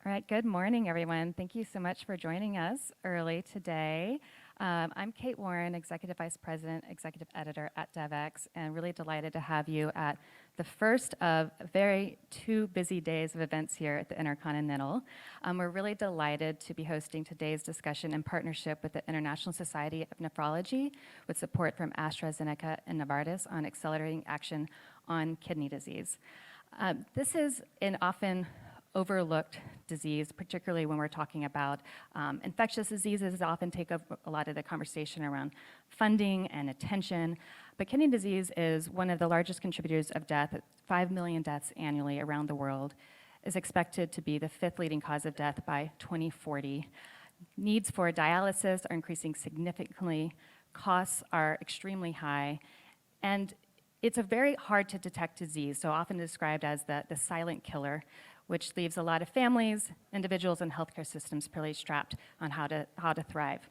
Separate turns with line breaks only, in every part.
All right, good morning, everyone. Thank you so much for joining us early today. I'm Kate Warren, Executive Vice President, Executive Editor at DevX, and really delighted to have you at the first of two busy days of events here at the Intercontinental. We're really delighted to be hosting today's discussion in partnership with the International Society of Nephrology, with support from AstraZeneca and Novartis on accelerating action on kidney disease. This is an often overlooked disease, particularly when we're talking about infectious diseases that often take up a lot of the conversation around funding and attention. But kidney disease is one of the largest contributors of death. 5 million deaths annually around the world, is expected to be the 5th leading cause of death by 2040. Needs for dialysis are increasing significantly. Costs are extremely high. And it's a very hard to detect disease, so often described as the silent killer, which leaves a lot of families, individuals, and healthcare systems pretty strapped on how to thrive.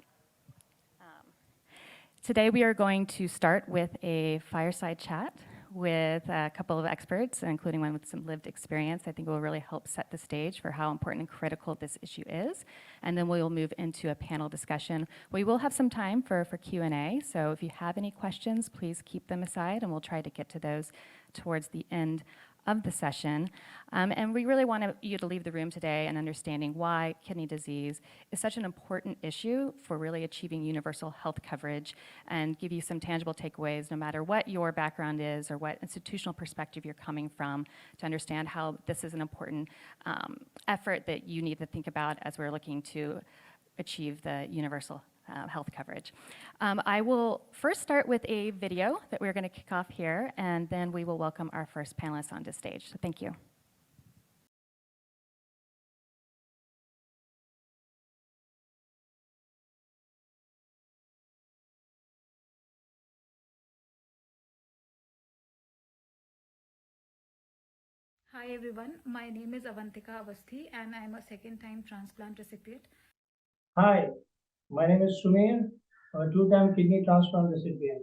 Today we are going to start with a fireside chat with a couple of experts, including one with some lived experience. I think it will really help set the stage for how important and critical this issue is. And then we will move into a panel discussion. We will have some time for Q&A, so if you have any questions, please keep them aside, and we'll try to get to those towards the end of the session. And we really want you to leave the room today and understanding why kidney disease is such an important issue for really achieving universal health coverage, and give you some tangible takeaways no matter what your background is or what institutional perspective you're coming from, to understand how this is an important effort that you need to think about as we're looking to achieve the universal health coverage. I will first start with a video that we're going to kick off here, and then we will welcome our first panelists onto stage. So thank you.
Hi everyone, my name is Avantika Avasthi and I am a second-time transplant recipient.
Hi, my name is Sumer, a two-time kidney transplant recipient.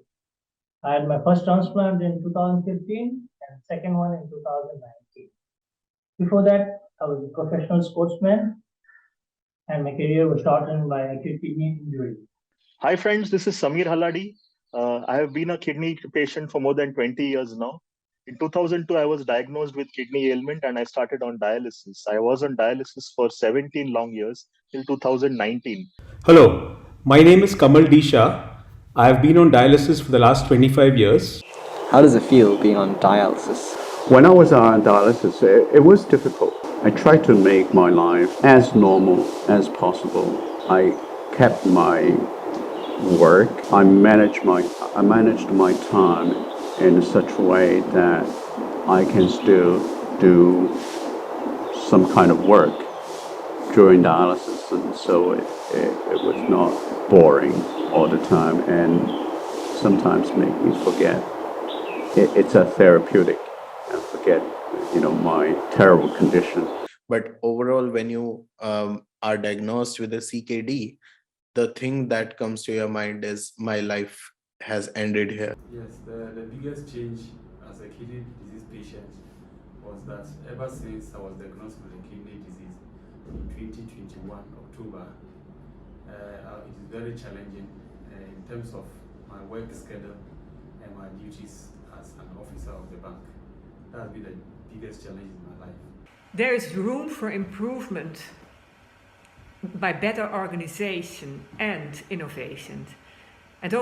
I had my first transplant in 2015 and second one in 2019. Before that, I was a professional sportsman and my career was shortened by acute kidney injury.
Hi friends, this is Samir Haladi. I have been a kidney patient for more than 20 years now. In 2002, I was diagnosed with kidney ailment and I started on dialysis. I was on dialysis for 17 long years till 2019.
Hello, my name is Kamal Disha. I have been on dialysis for the last 25 years.
How does it feel being on dialysis?
When I was on dialysis, it was difficult. I tried to make my life as normal as possible. I kept my work. I managed my time in such a way that I can still do some kind of work during dialysis, and so it was not boring all the time, and sometimes make me forget. It's a therapeutic, and forget, my terrible condition.
But overall, when you are diagnosed with a CKD, the thing that comes to your mind is my life has ended here.
Yes, the biggest change as a kidney disease patient was that ever since I was diagnosed with a kidney disease in 2021 October, it is very challenging in terms of my work schedule and my duties as an officer of the bank. That has been the biggest challenge in my life.
There is room for improvement by better organization and innovation. And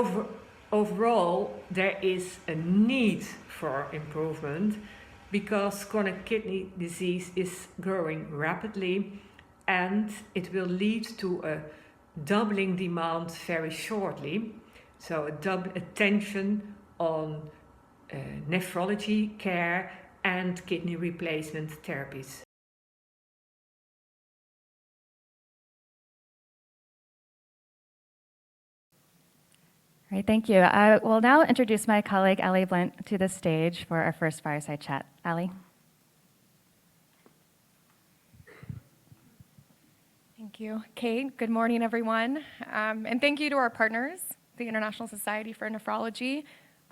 overall, there is a need for improvement because chronic kidney disease is growing rapidly, and it will lead to a doubling demand very shortly. So a double attention on nephrology care and kidney replacement therapies.
All right, thank you. I will now introduce my colleague, Ali Blunt, to the stage for our first fireside chat. Ali.
Thank you, Kate. Good morning, everyone. And thank you to our partners, the International Society for Nephrology,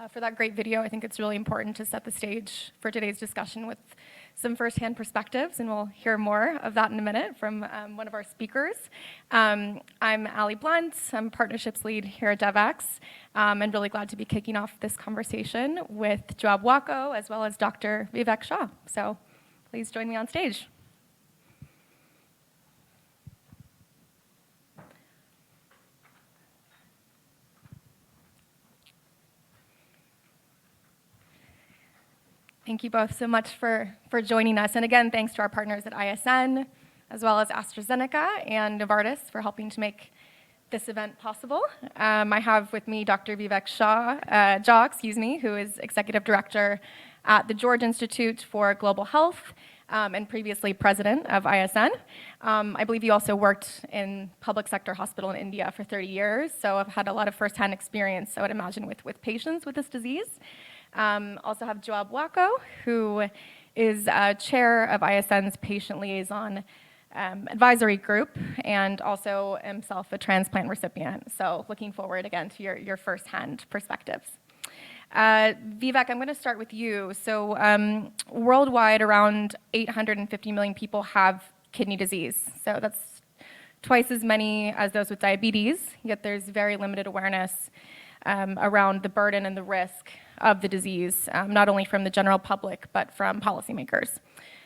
for that great video. I think it's really important to set the stage for today's discussion with some firsthand perspectives, and we'll hear more of that in a minute from one of our speakers. I'm Ali Blunt. I'm partnerships lead here at DevX, and really glad to be kicking off this conversation with Joab Wako as well as Dr. Vivek Shah. So please join me on stage. Thank you both so much for joining us. And again, thanks to our partners at ISN, as well as AstraZeneca and Novartis for helping to make this event possible. I have with me Dr. Vivek Jha, who is Executive Director at the George Institute for Global Health and previously President of ISN. I believe you also worked in public sector hospital in India for 30 years, so I've had a lot of firsthand experience, I would imagine, with patients with this disease. Also have Joab Wako, who is chair of ISN's Patient Liaison Advisory Group and also himself a transplant recipient. So looking forward again to your firsthand perspectives. Vivek, I'm going to start with you. So worldwide, around 850 million people have kidney disease. So that's twice as many as those with diabetes, yet there's very limited awareness around the burden and the risk of the disease, not only from the general public, but from policymakers.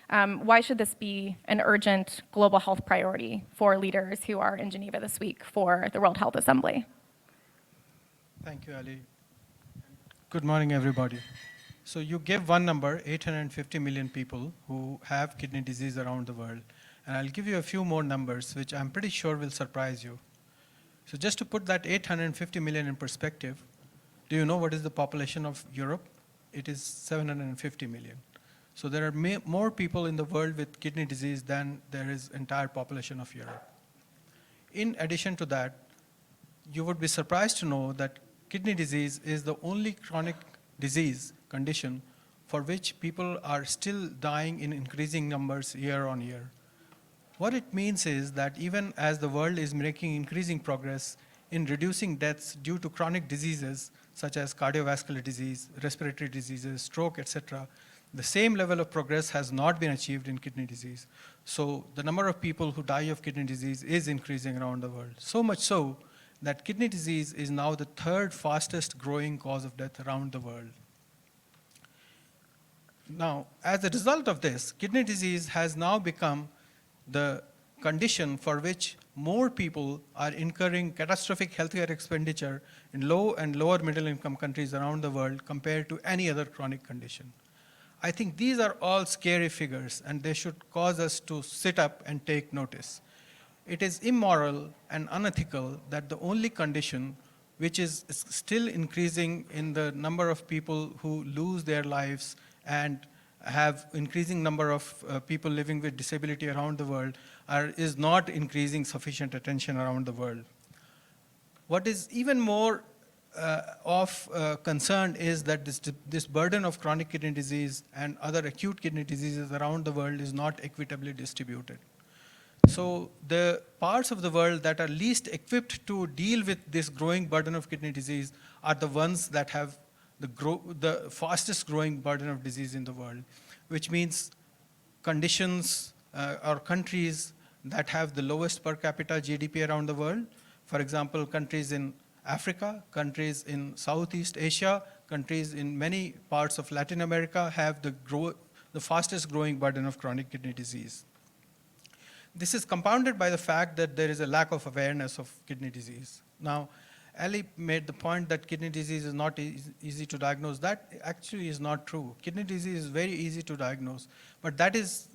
Why should this be an urgent global health priority for leaders who are in Geneva this week for the World Health Assembly?
Thank you, Ali. Good morning, everybody. So you gave one number, 850 million people who have kidney disease around the world. And I'll give you a few more numbers, which I'm pretty sure will surprise you. So just to put that 850 million in perspective, do you know what is the population of Europe? It is 750 million. So there are more people in the world with kidney disease than there is entire population of Europe. In addition to that, you would be surprised to know that kidney disease is the only chronic disease condition for which people are still dying in increasing numbers year on year. What it means is that even as the world is making increasing progress in reducing deaths due to chronic diseases such as cardiovascular disease, respiratory diseases, stroke, etc., the same level of progress has not been achieved in kidney disease. So the number of people who die of kidney disease is increasing around the world. So much so that kidney disease is now the third fastest growing cause of death around the world. Now, as a result of this, kidney disease has now become the condition for which more people are incurring catastrophic healthcare expenditure in low and lower middle income countries around the world compared to any other chronic condition. I think these are all scary figures, and they should cause us to sit up and take notice. It is immoral and unethical that the only condition which is still increasing in the number of people who lose their lives and have increasing number of people living with disability around the world is not increasing sufficient attention around the world. What is even more of concern is that this burden of chronic kidney disease and other acute kidney diseases around the world is not equitably distributed. So the parts of the world that are least equipped to deal with this growing burden of kidney disease are the ones that have the fastest growing burden of disease in the world, which means conditions or countries that have the lowest per capita GDP around the world. For example, countries in Africa, countries in Southeast Asia, countries in many parts of Latin America have the fastest growing burden of chronic kidney disease. This is compounded by the fact that there is a lack of awareness of kidney disease. Now, Ali made the point that kidney disease is not easy to diagnose. That actually is not true. Kidney disease is very easy to diagnose, but that is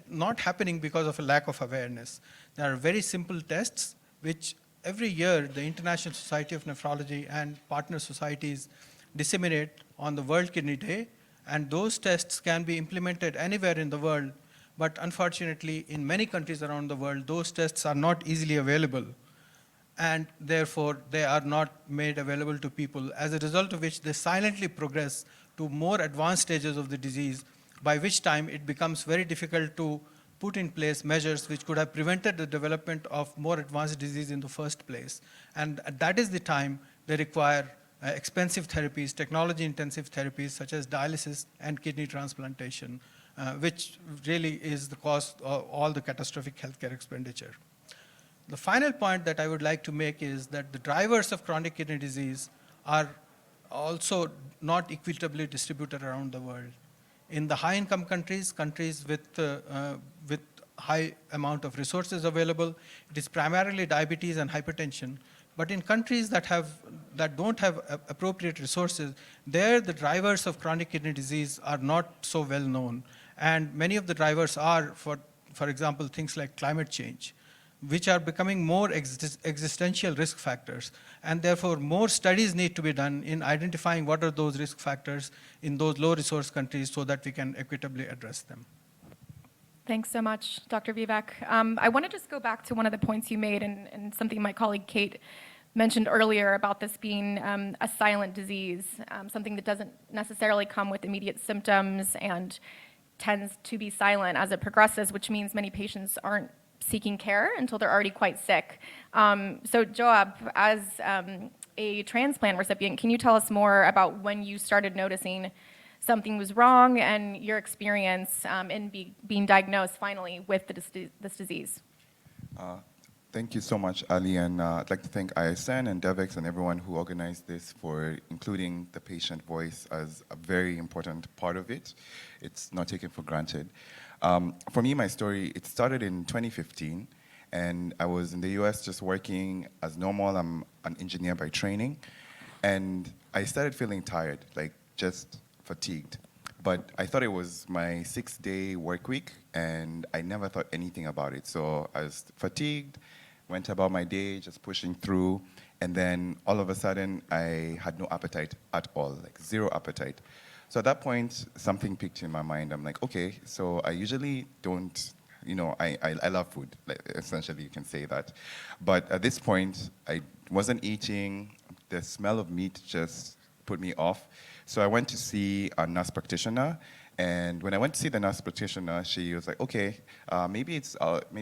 not happening because of a lack of awareness. There are very simple tests which every year the International Society of Nephrology and partner societies disseminate on the World Kidney Day, and those tests can be implemented anywhere in the world, but unfortunately in many countries around the world those tests are not easily available, and therefore they are not made available to people, as a result of which they silently progress to more advanced stages of the disease, by which time it becomes very difficult to put in place measures which could have prevented the development of more advanced disease in the first place. And that is the time they require expensive therapies, technology-intensive therapies such as dialysis and kidney transplantation which really is the cause of all the catastrophic healthcare expenditure. The final point that I would like to make is that the drivers of chronic kidney disease are also not equitably distributed around the world. In the high-income countries, countries with high amount of resources available, it is primarily diabetes and hypertension. But in countries that don't have appropriate resources, there the drivers of chronic kidney disease are not so well known. And many of the drivers are, for example, things like climate change, which are becoming more existential risk factors. And therefore, more studies need to be done in identifying what are those risk factors in those low resource countries so that we can equitably address them.
Thanks so much, Dr. Vivek. I want to just go back to one of the points you made and something my colleague Kate mentioned earlier about this being a silent disease, something that doesn't necessarily come with immediate symptoms and tends to be silent as it progresses, which means many patients aren't seeking care until they're already quite sick. So Joab, as a transplant recipient, can you tell us more about when you started noticing something was wrong and your experience in being diagnosed finally with this disease?
Thank you so much, Ali, and I'd like to thank ISN and DevEx and everyone who organized this for including the patient voice as a very important part of it. It's not taken for granted. For me, my story, it started in 2015, and I was in the US just working as normal. I'm an engineer by training, and I started feeling tired, like just fatigued. But I thought it was my 6-day work week, and I never thought anything about it. So I was fatigued, went about my day, just pushing through, and then all of a sudden, I had no appetite at all, like zero appetite. So at that point, something picked in my mind. I'm like, okay, so I usually don't, I love food, like, essentially you can say that. But at this point, I wasn't eating. The smell of meat just put me off. So I went to see a nurse practitioner. And when I went to see the nurse practitioner, she was like, okay, maybe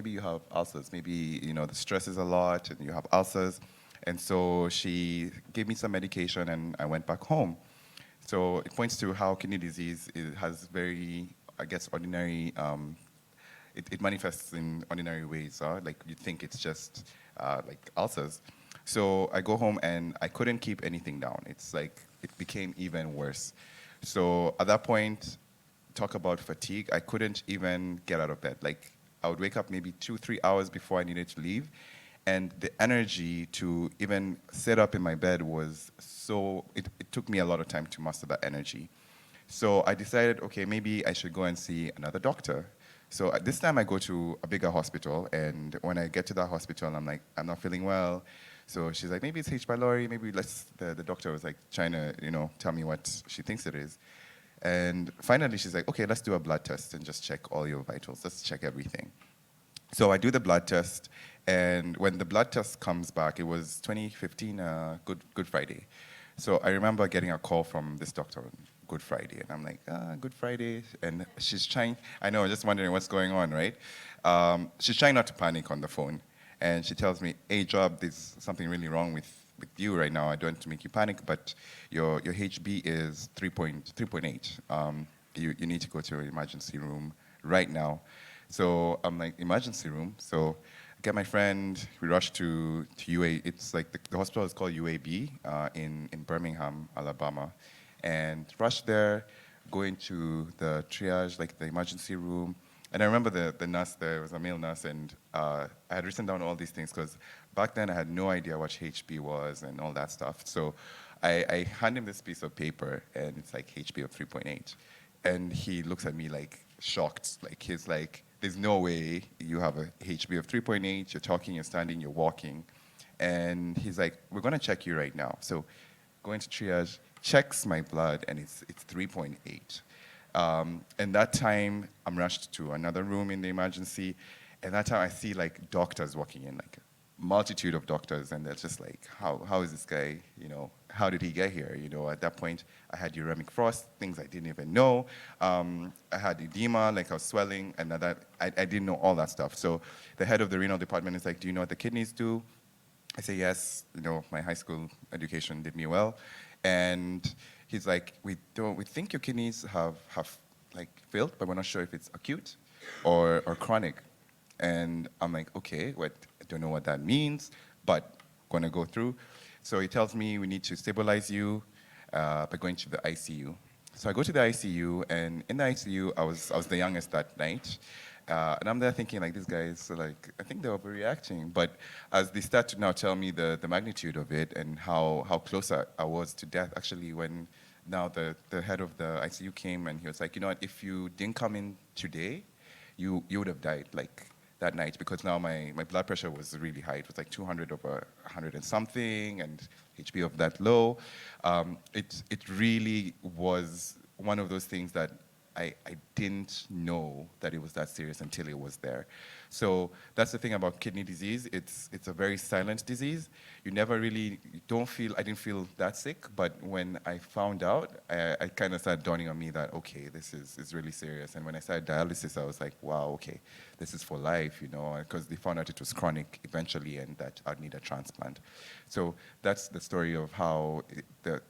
you have ulcers. Maybe, the stress is a lot and you have ulcers. And so she gave me some medication and I went back home. So it points to how kidney disease has very, I guess, ordinary, it manifests in ordinary ways. Like you think it's just like ulcers. So I go home and I couldn't keep anything down. It's like, it became even worse. So at that point, talk about fatigue, I couldn't even get out of bed. Like I would wake up maybe 2-3 hours before I needed to leave. And the energy to even sit up in my bed was so, it took me a lot of time to master that energy. So I decided, okay, maybe I should go and see another doctor. So at this time I go to a bigger hospital, and when I get to that hospital, I'm like, I'm not feeling well. So she's like, maybe it's H. pylori, maybe the doctor was like trying to, tell me what she thinks it is. And finally she's like, okay, let's do a blood test and just check all your vitals, let's check everything. So I do the blood test, and when the blood test comes back, it was 2015, Good Friday. So I remember getting a call from this doctor on Good Friday, and I'm like, Good Friday, and she's trying, I know, just wondering what's going on, right? She's trying not to panic on the phone, and she tells me, hey, Job, there's something really wrong with you right now. I don't want to make you panic, but your HB is 3.8. You need to go to an emergency room right now. So I'm like, emergency room? So I get my friend, we rush to UA, it's like the hospital is called UAB in Birmingham, Alabama. And rush there, go into the triage, like the emergency room. And I remember the nurse there, was a male nurse, and I had written down all these things because back then I had no idea what HB was and all that stuff. So I hand him this piece of paper, and it's like HB of 3.8. And he looks at me like shocked. Like he's like, there's no way you have a HB of 3.8, you're talking, you're standing, you're walking. And he's like, we're gonna check you right now. So going to triage, checks my blood, and it's 3.8. And that time, I'm rushed to another room in the emergency, and that time I see like doctors walking in, like a multitude of doctors, and they're just like, how is this guy, how did he get here? At that point, I had uremic frost, things I didn't even know. I had edema, like I was swelling, and I didn't know all that stuff. So the head of the renal department is like, do you know what the kidneys do? I say, yes, my high school education did me well. And he's like, we think your kidneys have like failed, but we're not sure if it's acute or chronic. And I'm like, okay, I don't know what that means, but gonna go through. So he tells me we need to stabilize you by going to the ICU. So I go to the ICU, and in the ICU, I was the youngest that night. And I'm there thinking, like, these guys, like, I think they're overreacting. But as they start to now tell me the magnitude of it and how close I was to death, actually, when now the head of the ICU came and he was like, you know what, if you didn't come in today, you would have died, like, that night, because now my blood pressure was really high. It was like 200 over 100 and something, and HB of that low. It really was one of those things that I didn't know that it was that serious until it was there. So that's the thing about kidney disease. It's a very silent disease. You never really I didn't feel that sick, but when I found out, I kind of started dawning on me that, okay, this is really serious. And when I started dialysis, I was like, wow, okay, this is for life, you know, because they found out it was chronic eventually and that I'd need a transplant. So that's the story of how the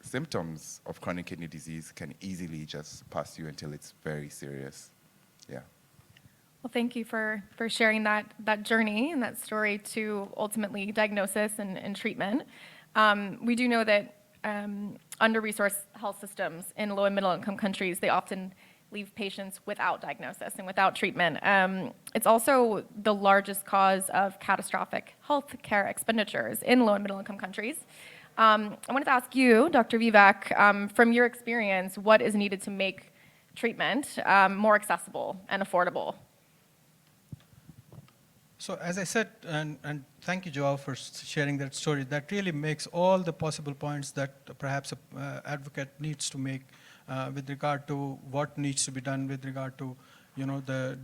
symptoms of chronic kidney disease can easily just pass you until it's very serious. Yeah.
Well, thank you for sharing that journey and that story to ultimately diagnosis and treatment. We do know that under-resourced health systems in low and middle-income countries, they often leave patients without diagnosis and without treatment. It's also the largest cause of catastrophic health care expenditures in low and middle-income countries. I wanted to ask you, Dr. Vivek, from your experience, what is needed to make treatment more accessible and affordable?
So as I said, and thank you, Joao, for sharing that story, that really makes all the possible points that perhaps an advocate needs to make with regard to what needs to be done with regard to, you know, the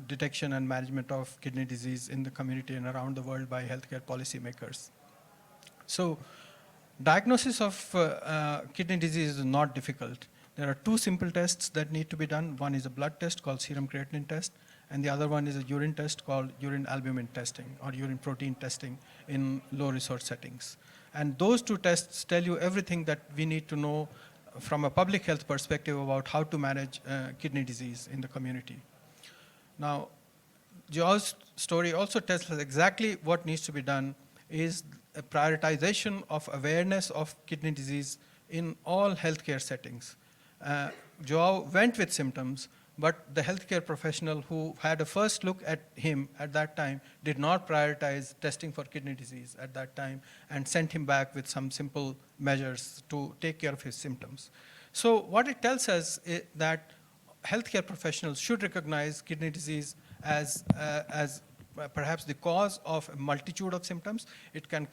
detection and management of kidney disease in the community and around the world by healthcare policymakers. So diagnosis of kidney disease is not difficult. There are two simple tests that need to be done. One is a blood test called serum creatinine test, and the other one is a urine test called urine albumin testing or urine protein testing in low resource settings. And those two tests tell you everything that we need to know from a public health perspective about how to manage kidney disease in the community. Now, Joao's story also tells us exactly what needs to be done is a prioritization of awareness of kidney disease in all healthcare settings. Joao went with symptoms, but the healthcare professional who had a first look at him at that time did not prioritize testing for kidney disease at that time and sent him back with some simple measures to take care of his symptoms. So what it tells us is that healthcare professionals should recognize kidney disease as perhaps the cause of a multitude of symptoms. It can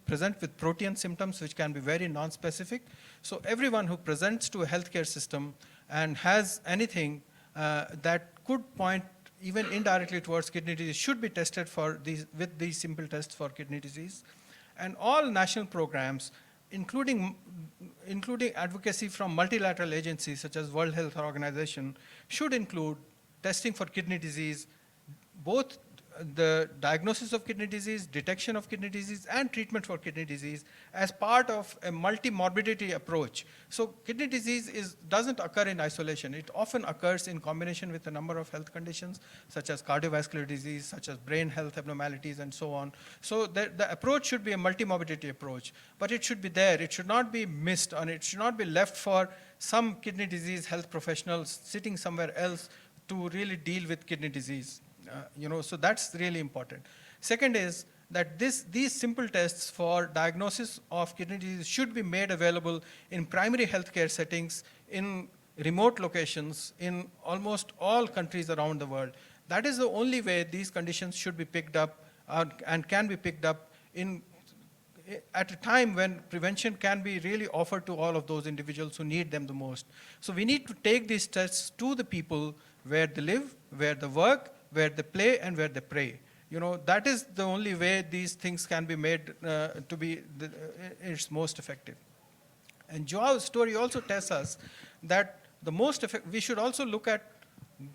present with protean symptoms, which can be very non-specific. So everyone who presents to a healthcare system and has anything that could point even indirectly towards kidney disease should be tested with these simple tests for kidney disease. And all national programs, including advocacy from multilateral agencies such as World Health Organization, should include testing for kidney disease, both the diagnosis of kidney disease, detection of kidney disease, and treatment for kidney disease as part of a multi-morbidity approach. So kidney disease doesn't occur in isolation. It often occurs in combination with a number of health conditions, such as cardiovascular disease, such as brain health abnormalities, and so on. So the approach should be a multi-morbidity approach, but it should be there. It should not be missed, and it should not be left for some kidney disease health professionals sitting somewhere else to really deal with kidney disease. So that's really important. Second is that these simple tests for diagnosis of kidney disease should be made available in primary healthcare settings, in remote locations, in almost all countries around the world. That is the only way these conditions should be picked up and can be picked up at a time when prevention can be really offered to all of those individuals who need them the most. So we need to take these tests to the people where they live, where they work, where they play, and where they pray. That is the only way these things can be made to be its most effective. And Joao's story also tells us that we should also look at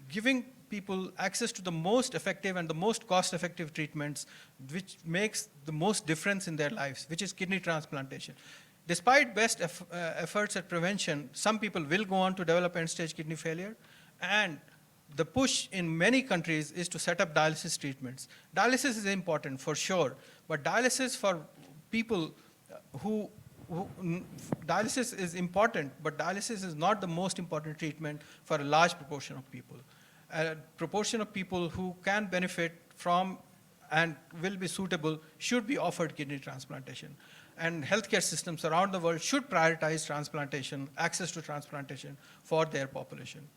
giving people access to the most effective and the most cost-effective treatments, which makes the most difference in their lives, which is kidney transplantation. Despite best efforts at prevention, some people will go on to develop end-stage kidney failure, and the push in many countries is to set up dialysis treatments. Dialysis is important for sure, but dialysis for people dialysis is important, but dialysis is not the most important treatment for a large proportion of people. A proportion of people who can benefit from and will be suitable should be offered kidney transplantation. And healthcare systems around the world should prioritize transplantation, access to transplantation for their population.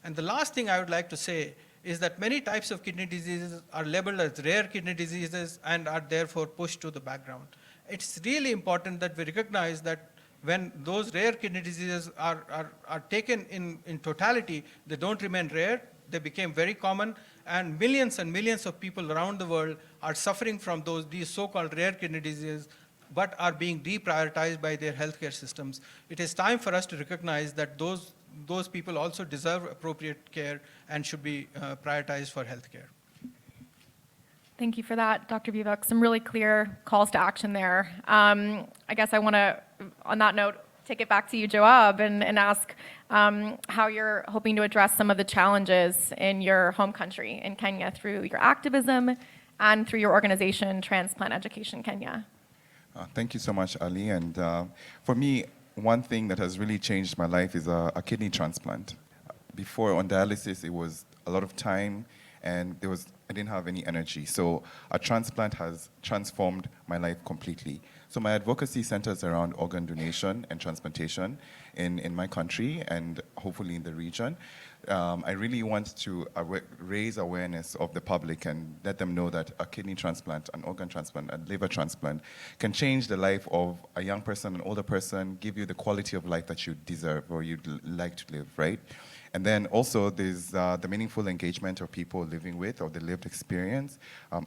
And the last thing I would like to say is that many types of kidney diseases are labeled as rare kidney diseases and are therefore pushed to the background. It's really important that we recognize that when those rare kidney diseases are taken in totality, they don't remain rare, they became very common, and millions of people around the world are suffering from these so-called rare kidney diseases, but are being deprioritized by their healthcare systems. It is time for us to recognize that those people also deserve appropriate care and should be prioritized for healthcare.
Thank you for that, Dr. Vivek. Some really clear calls to action there. I guess I want to, on that note, take it back to you, Joab, and ask how you're hoping to address some of the challenges in your home country, in Kenya, through your activism and through your organization, Transplant Education Kenya.
Thank you so much, Ali. And for me, one thing that has really changed my life is a kidney transplant. Before, on dialysis, it was a lot of time, and I didn't have any energy. So a transplant has transformed my life completely. So my advocacy centers around organ donation and transplantation in my country and hopefully in the region. I really want to raise awareness of the public and let them know that a kidney transplant, an organ transplant, a liver transplant can change the life of a young person, an older person, give you the quality of life that you deserve or you'd like to live, right? And then also there's the meaningful engagement of people living with or the lived experience.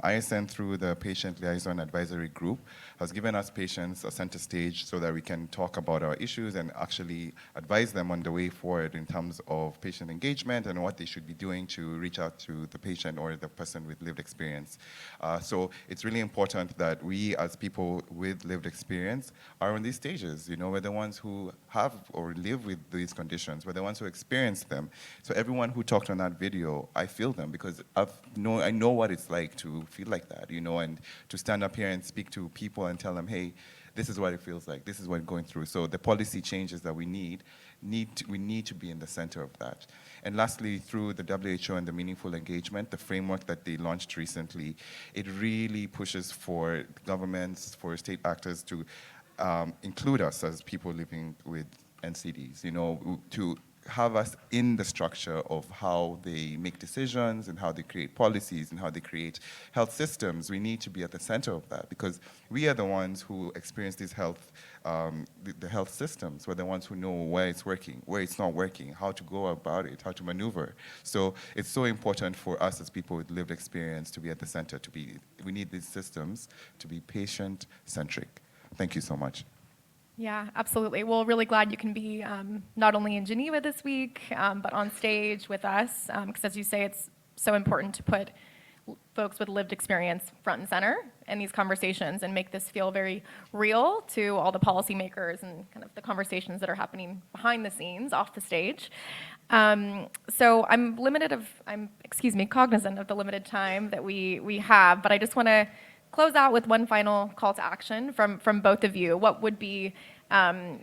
ISN, through the Patient Liaison Advisory Group, has given us patients a center stage so that we can talk about our issues and actually advise them on the way forward in terms of patient engagement and what they should be doing to reach out to the patient or the person with lived experience. So it's really important that we as people with lived experience are on these stages. You know, we're the ones who have or live with these conditions. We're the ones who experience them. So everyone who talked on that video, I feel them because I know what it's like to feel like that, you know, and to stand up here and speak to people and tell them, hey, this is what it feels like, this is what I'm going through. So the policy changes that we need to be in the center of that. And lastly, through the WHO and the meaningful engagement, the framework that they launched recently, it really pushes for governments, for state actors to include us as people living with NCDs, you know, to have us in the structure of how they make decisions and how they create policies and how they create health systems. We need to be at the center of that because we are the ones who experience these the health systems. We're the ones who know where it's working, where it's not working, how to go about it, how to maneuver. So it's so important for us as people with lived experience to be at the center, we need these systems to be patient-centric. Thank you so much.
Yeah, absolutely. Well, really glad you can be not only in Geneva this week, but on stage with us, because as you say, it's so important to put folks with lived experience front and center in these conversations and make this feel very real to all the policymakers and kind of the conversations that are happening behind the scenes, off the stage. So I'm cognizant of the limited time that we have, but I just want to close out with one final call to action from both of you. What would be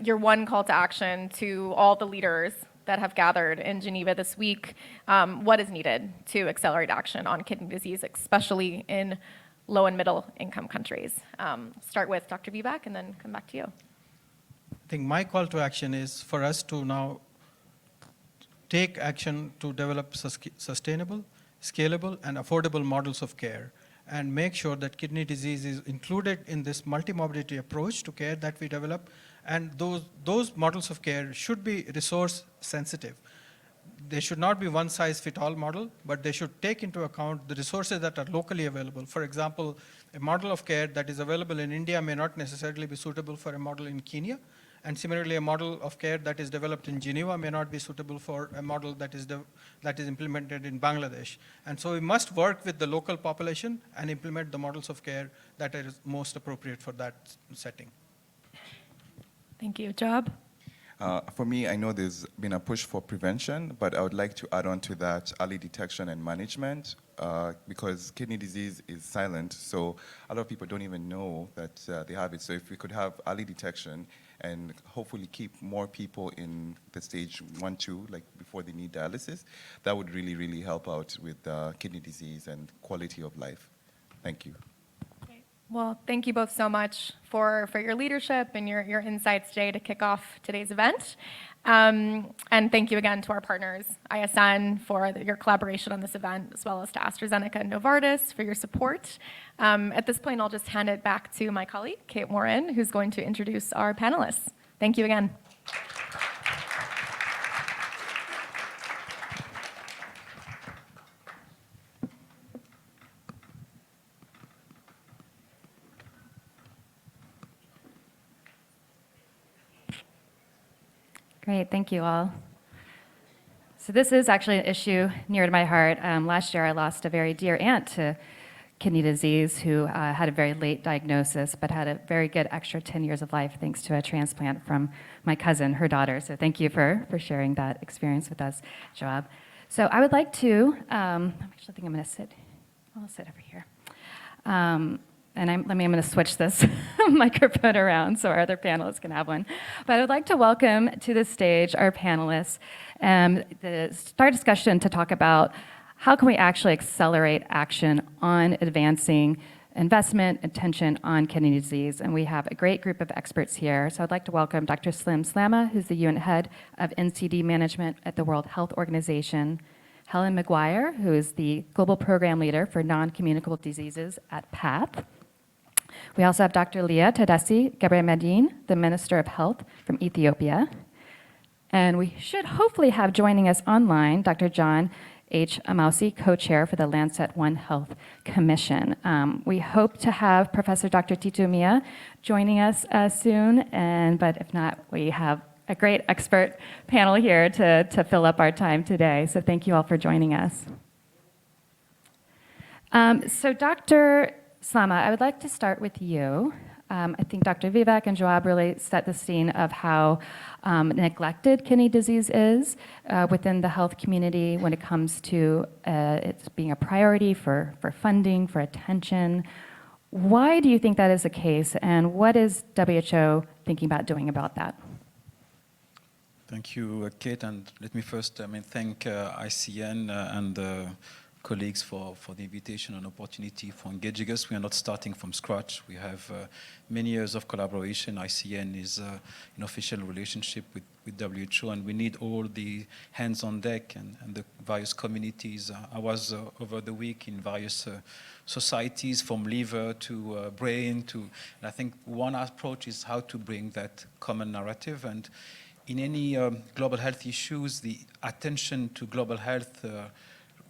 your one call to action to all the leaders that have gathered in Geneva this week? What is needed to accelerate action on kidney disease, especially in low and middle income countries? Start with Dr. Vivek and then come back to you.
I think my call to action is for us to now take action to develop sustainable, scalable, and affordable models of care, and make sure that kidney disease is included in this multimorbidity approach to care that we develop. And those models of care should be resource sensitive. They should not be one size fit all model, but they should take into account the resources that are locally available. For example, a model of care that is available in India may not necessarily be suitable for a model in Kenya. And similarly, a model of care that is developed in Geneva may not be suitable for a model that is implemented in Bangladesh. And so we must work with the local population and implement the models of care that are most appropriate for that setting.
Thank you. Joab?
For me, I know there's been a push for prevention, but I would like to add on to that early detection and management because kidney disease is silent, so a lot of people don't even know that they have it. So if we could have early detection and hopefully keep more people in the stage 1, 2, like before they need dialysis, that would really, really help out with kidney disease and quality of life. Thank you.
Well, thank you both so much for your leadership and your insights today to kick off today's event. And thank you again to our partners, ISN, for your collaboration on this event, as well as to AstraZeneca and Novartis for your support. At this point, I'll just hand it back to my colleague, Kate Warren, who's going to introduce our panelists. Thank you again.
Great, thank you all. So this is actually an issue near to my heart. Last year I lost a very dear aunt to kidney disease who had a very late diagnosis but had a very good extra 10 years of life thanks to a transplant from my cousin, her daughter. So thank you for sharing that experience with us, Joab. So I would like to, I actually think I'm gonna sit, I'll sit over here. I'm going to switch this microphone around so our other panelists can have one. But I would like to welcome to the stage our panelists and start a discussion to talk about how can we actually accelerate action on advancing investment, attention on kidney disease. And we have a great group of experts here. So I'd like to welcome Dr. Slim Slama, who's the UN head of NCD management at the World Health Organization, Helen McGuire, who is the global program leader for non-communicable diseases at PATH. We also have Dr. Leah Tadesse Gebremedine, the Minister of Health from Ethiopia. And we should hopefully have joining us online Dr. John H. Amausi, co-chair for the Lancet One Health Commission. We hope to have Professor Dr. Tito Mia joining us soon, but if not, we have a great expert panel here to fill up our time today. So thank you all for joining us. So Dr. Slama, I would like to start with you. I think Dr. Vivek and Joab really set the scene of how neglected kidney disease is within the health community when it comes to it being a priority for funding, for attention. Why do you think that is the case, and what is WHO thinking about doing about that?
Thank you, Kate, and let me first thank ICN and colleagues for the invitation and opportunity for engaging us. We are not starting from scratch. We have many years of collaboration. ICN is an official relationship with WHO, and we need all the hands on deck and the various communities. I was over the week in various societies, from liver to brain and I think one approach is how to bring that common narrative. And in any global health issues, the attention to global health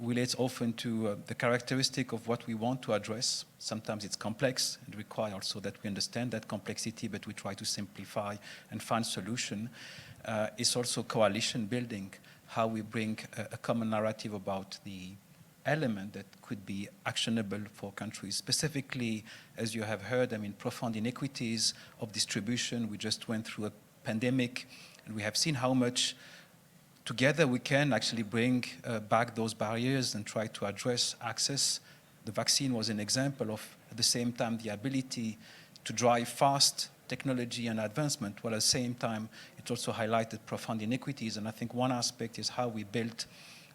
relates often to the characteristic of what we want to address. Sometimes it's complex and require also that we understand that complexity, but we try to simplify and find solution. It's also coalition building, how we bring a common narrative about the element that could be actionable for countries. Specifically, as you have heard, profound inequities of distribution. We just went through a pandemic, and we have seen how much together we can actually bring back those barriers and try to address access. The vaccine was an example of, at the same time, the ability to drive fast technology and advancement, while at the same time, it also highlighted profound inequities. And I think one aspect is how we built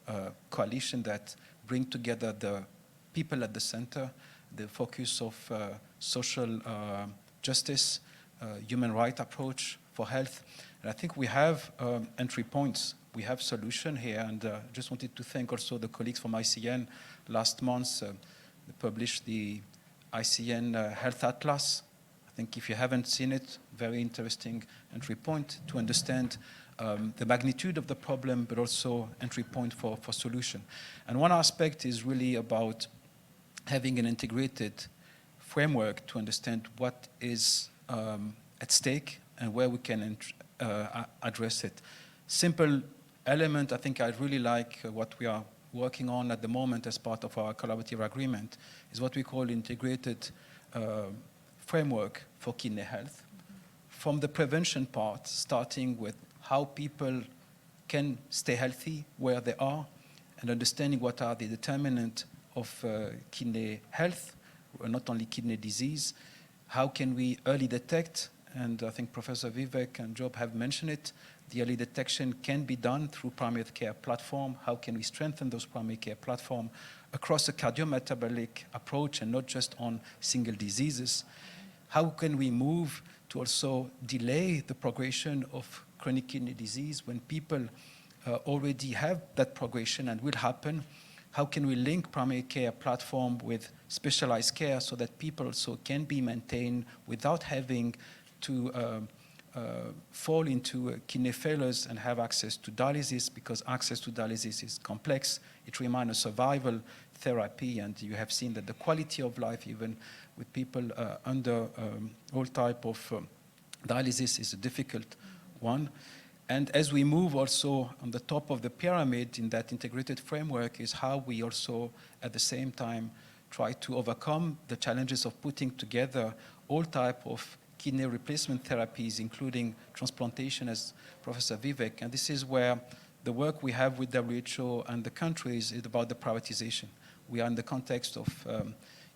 a coalition that bring together the people at the center, the focus of social justice, human rights approach for health. And I think we have entry points. We have solution here, and just wanted to thank also the colleagues from ICN. Last month, they published the ICN Health Atlas. I think if you haven't seen it, very interesting entry point to understand the magnitude of the problem, but also entry point for solution. And one aspect is really about having an integrated framework to understand what is at stake and where we can address it. Simple element, I think I really like what we are working on at the moment as part of our collaborative agreement, is what we call integrated framework for kidney health from the prevention part, starting with how people can stay healthy where they are, and understanding what are the determinants of kidney health, not only kidney disease. How can we early detect? And I think Professor Vivek and Job have mentioned it. The early detection can be done through primary care platform. How can we strengthen those primary care platform across a cardiometabolic approach and not just on single diseases? How can we move to also delay the progression of chronic kidney disease when people already have that progression and will happen? How can we link primary care platform with specialized care so that people also can be maintained without having to fall into kidney failures and have access to dialysis, because access to dialysis is complex. It remains a survival therapy, and you have seen that the quality of life, even with people under all type of dialysis, is a difficult one. And as we move also on the top of the pyramid in that integrated framework is how we also at the same time try to overcome the challenges of putting together all type of kidney replacement therapies, including transplantation, as Professor Vivek. And this is where the work we have with WHO and the countries is about the privatization. We are in the context of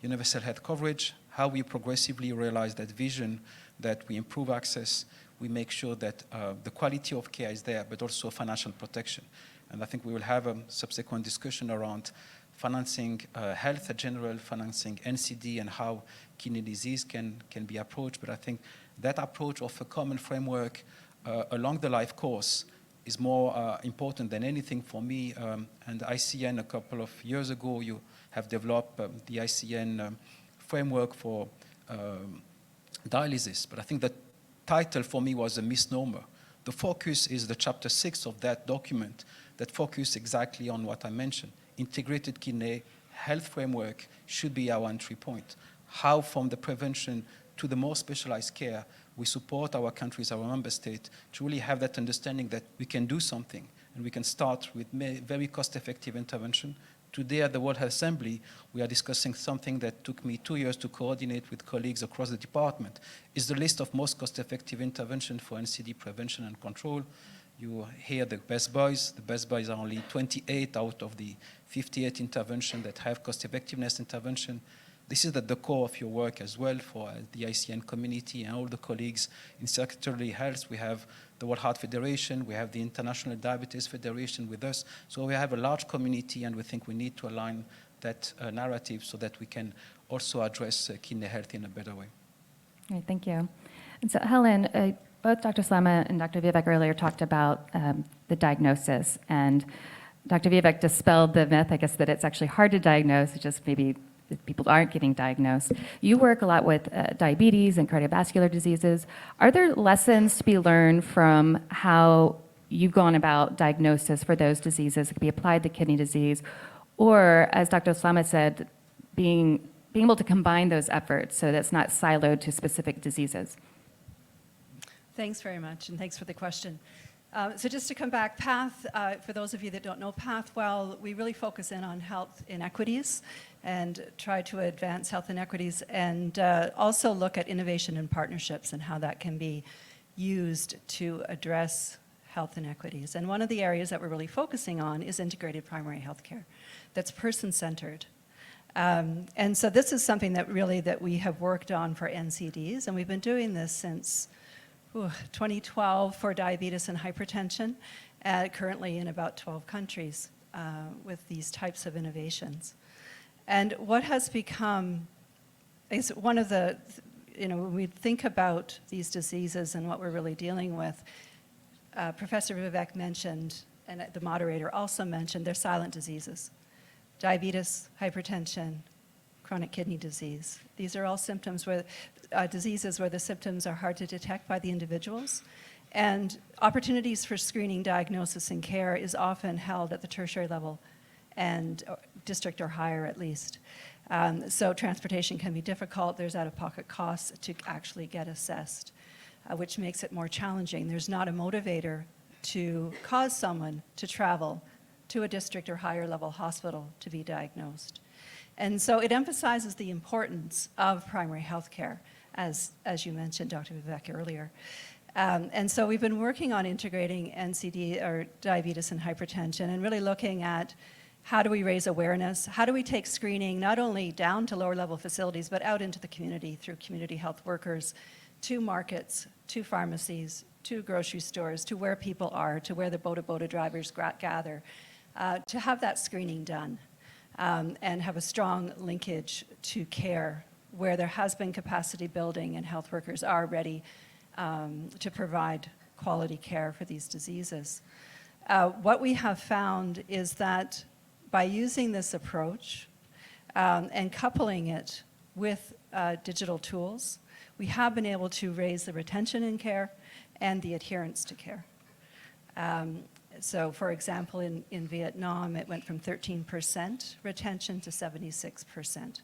universal health coverage, how we progressively realize that vision, that we improve access, we make sure that the quality of care is there, but also financial protection. And I think we will have a subsequent discussion around financing health in general, financing NCD, and how kidney disease can be approached. But I think that approach of a common framework along the life course is more important than anything for me. And ICN, a couple of years ago, you have developed the ICN framework for dialysis. But I think that title for me was a misnomer. The focus is the chapter 6 of that document that focus exactly on what I mentioned. Integrated kidney health framework should be our entry point. How from the prevention to the more specialized care, we support our countries, our member states, to really have that understanding that we can do something and we can start with very cost-effective intervention. Today at the World Health Assembly, we are discussing something that took me 2 years to coordinate with colleagues across the department. Is the list of most cost-effective intervention for NCD prevention and control. You hear the best boys. The best boys are only 28 out of the 58 interventions that have cost-effectiveness intervention. This is at the core of your work as well for the ICN community and all the colleagues in circulatory health. We have the World Heart Federation, we have the International Diabetes Federation with us. So we have a large community, and we think we need to align that narrative so that we can also address kidney health in a better way.
All right, thank you. And so Helen, both Dr. Slama and Dr. Vivek earlier talked about the diagnosis, and Dr. Vivek dispelled the myth, I guess, that it's actually hard to diagnose, it's just maybe people aren't getting diagnosed. You work a lot with diabetes and cardiovascular diseases. Are there lessons to be learned from how you've gone about diagnosis for those diseases that can be applied to kidney disease? Or, as Dr. Slama said, being able to combine those efforts so that it's not siloed to specific diseases?
Thanks very much, and thanks for the question. So just to come back, PATH, for those of you that don't know PATH well, we really focus in on health inequities and try to advance health inequities, and also look at innovation and partnerships and how that can be used to address health inequities. And one of the areas that we're really focusing on is integrated primary health care that's person-centered. And so this is something that we have worked on for NCDs, and we've been doing this since 2012 for diabetes and hypertension, currently in about 12 countries with these types of innovations. And what has become is one of the, when we think about these diseases and what we're really dealing with, Professor Vivek mentioned, and the moderator also mentioned, they're silent diseases. Diabetes, hypertension, chronic kidney disease. These are all symptoms where, diseases where the symptoms are hard to detect by the individuals. And opportunities for screening, diagnosis, and care is often held at the tertiary level and district or higher at least. So transportation can be difficult. There's out-of-pocket costs to actually get assessed, which makes it more challenging. There's not a motivator to cause someone to travel to a district or higher level hospital to be diagnosed. And so it emphasizes the importance of primary health care as you mentioned, Dr. Vivek, earlier. And so we've been working on integrating NCD, or diabetes and hypertension, and really looking at how do we raise awareness? How do we take screening not only down to lower level facilities, but out into the community through community health workers, to markets, to pharmacies, to grocery stores, to where people are, to where the boda drivers gather, to have that screening done and have a strong linkage to care where there has been capacity building and health workers are ready to provide quality care for these diseases. What we have found is that by using this approach and coupling it with digital tools, we have been able to raise the retention in care and the adherence to care. So for example, in Vietnam, it went from 13% retention to 76%.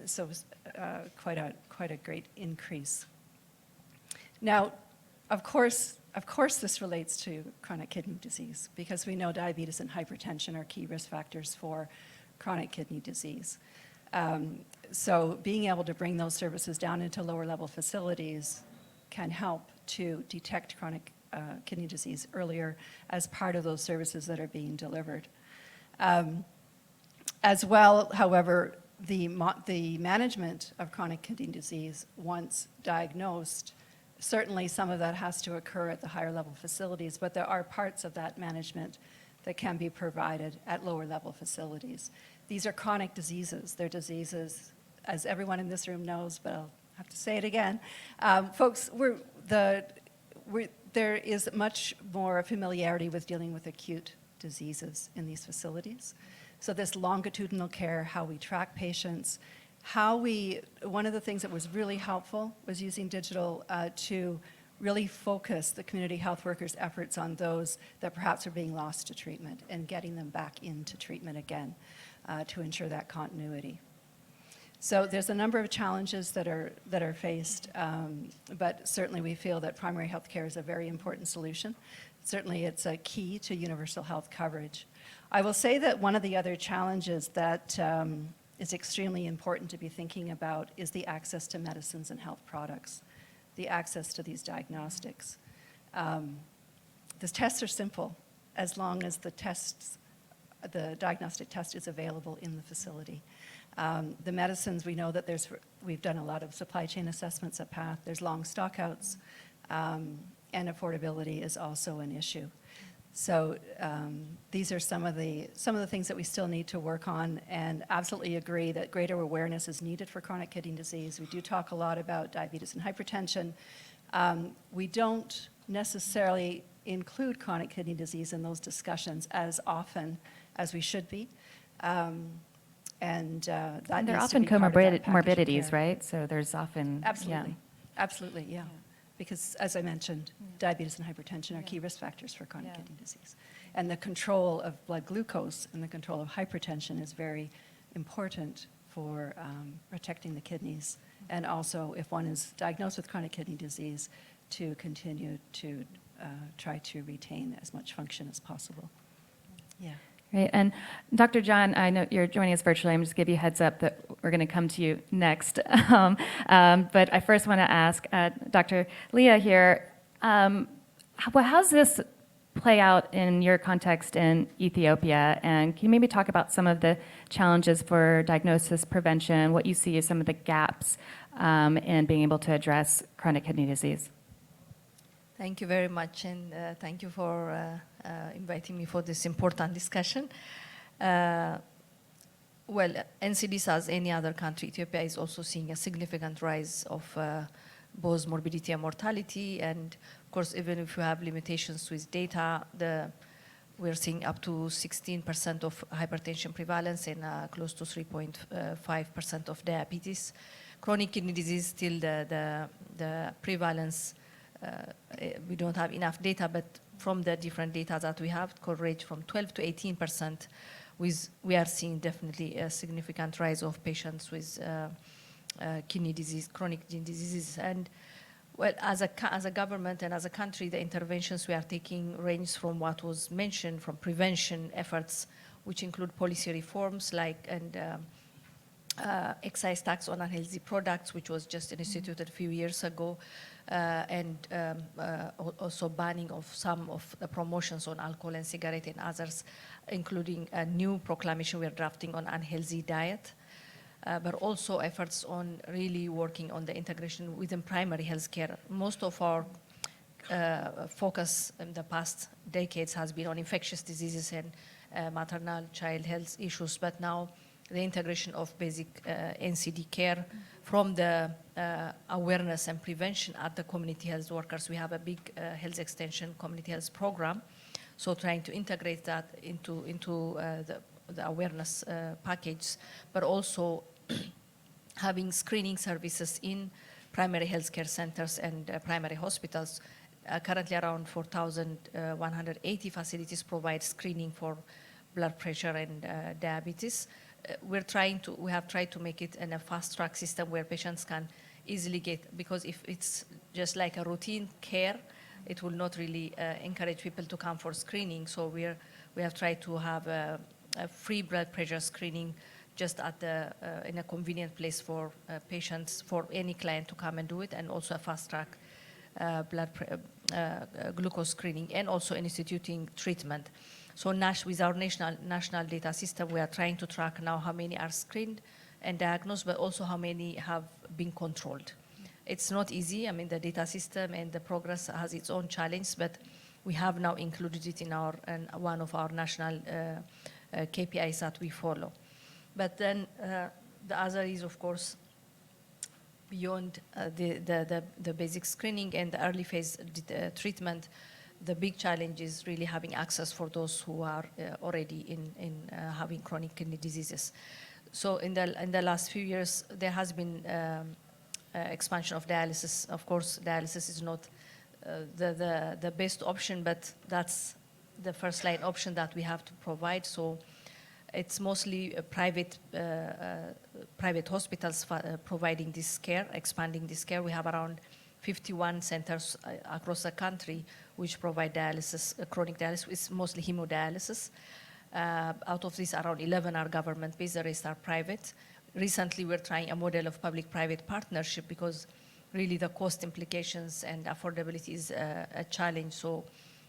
So it was quite a great increase. Now, of course, this relates to chronic kidney disease because we know diabetes and hypertension are key risk factors for chronic kidney disease. So being able to bring those services down into lower level facilities can help to detect chronic kidney disease earlier as part of those services that are being delivered. As well, however, the management of chronic kidney disease, once diagnosed, certainly some of that has to occur at the higher level facilities, but there are parts of that management that can be provided at lower level facilities. These are chronic diseases. They're diseases, as everyone in this room knows, but I'll have to say it again. Folks, there is much more familiarity with dealing with acute diseases in these facilities. So this longitudinal care, how we track patients, one of the things that was really helpful was using digital to really focus the community health workers' efforts on those that perhaps are being lost to treatment and getting them back into treatment again to ensure that continuity. So there's a number of challenges that are faced, but certainly we feel that primary health care is a very important solution. Certainly it's a key to universal health coverage. I will say that one of the other challenges that is extremely important to be thinking about is the access to medicines and health products, the access to these diagnostics. The tests are simple as long as the diagnostic test is available in the facility. The medicines, we know that we've done a lot of supply chain assessments at PATH. There's long stockouts, and affordability is also an issue. So these are some of the things that we still need to work on, and absolutely agree that greater awareness is needed for chronic kidney disease. We do talk a lot about diabetes and hypertension. We don't necessarily include chronic kidney disease in those discussions as often as we should be. And
they're often comorbidities, right? So there's often
absolutely, yeah. Because as I mentioned, diabetes and hypertension are key risk factors for chronic kidney disease. And the control of blood glucose and the control of hypertension is very important for protecting the kidneys. And also, if one is diagnosed with chronic kidney disease, to continue to try to retain as much function as possible. Yeah.
Great. And Dr. John, I know you're joining us virtually. I'm just going to give you a heads up that we're going to come to you next. But I first want to ask Dr. Leah here, how's this play out in your context in Ethiopia? And can you maybe talk about some of the challenges for diagnosis, prevention, what you see as some of the gaps in being able to address chronic kidney disease?
Thank you very much, and thank you for inviting me for this important discussion. Well, NCDs, as any other country, Ethiopia is also seeing a significant rise of both morbidity and mortality. And of course, even if you have limitations with data, we're seeing up to 16% of hypertension prevalence and close to 3.5% of diabetes. Chronic kidney disease, still the prevalence, we don't have enough data, but from the different data that we have, could range from 12 to 18%. We are seeing definitely a significant rise of patients with kidney disease, chronic kidney diseases. And well, as a government and as a country, the interventions we are taking range from what was mentioned, from prevention efforts, which include policy reforms excise tax on unhealthy products, which was just instituted a few years ago, and also banning of some of the promotions on alcohol and cigarette and others, including a new proclamation we're drafting on unhealthy diet. But also efforts on really working on the integration within primary health care. Most of our focus in the past decades has been on infectious diseases and maternal child health issues, but now the integration of basic NCD care from the awareness and prevention at the community health workers. We have a big health extension community health program, so trying to integrate that into the awareness package, but also having screening services in primary healthcare centers and primary hospitals. Currently around 4,180 facilities provide screening for blood pressure and diabetes. We have tried to make it in a fast track system where patients can easily get, because if it's just like a routine care, it will not really encourage people to come for screening. So we have tried to have a free blood pressure screening just at in a convenient place for patients, for any client to come and do it, and also a fast track glucose screening, and also instituting treatment. So with our national data system, we are trying to track now how many are screened and diagnosed, but also how many have been controlled. It's not easy. I mean, the data system and the progress has its own challenge, but we have now included it in one of our national KPIs that we follow. But then the other is, of course, beyond the basic screening and the early phase treatment. The big challenge is really having access for those who are already in having chronic kidney diseases. So in the last few years, there has been expansion of dialysis. Of course, dialysis is not the best option, but that's the first line option that we have to provide. So it's mostly private hospitals providing this care, expanding this care. We have around 51 centers across the country which provide dialysis, chronic dialysis. It's mostly hemodialysis. Out of these, around 11 are government-based, the rest are private. Recently, we're trying a model of public-private partnership because really the cost implications and affordability is a challenge. So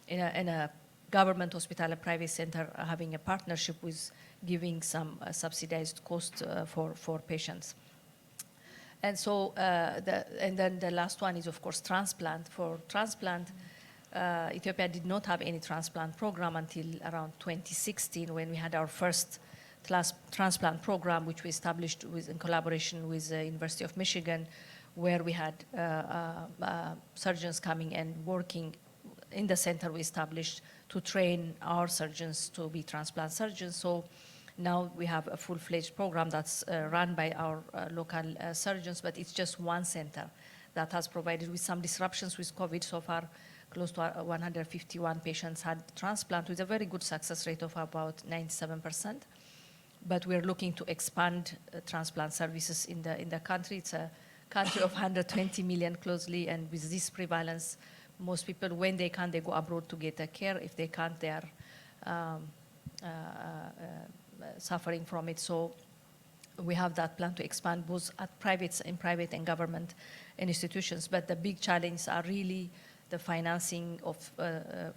in a government hospital, a private center, having a partnership with giving some subsidized cost for patients. And so, and then the last one is, of course, transplant. For transplant, Ethiopia did not have any transplant program until around 2016, when we had our first transplant program, which we established in collaboration with the University of Michigan, where we had surgeons coming and working in the center we established to train our surgeons to be transplant surgeons. So now we have a full-fledged program that's run by our local surgeons, but it's just one center that has provided, with some disruptions with COVID so far, close to 151 patients had transplant with a very good success rate of about 97%. But we're looking to expand transplant services in the country. It's a country of 120 million closely, and with this prevalence, most people, when they can, they go abroad to get the care. If they can't, they are suffering from it. So we have that plan to expand both at private and government institutions. But the big challenges are really the financing of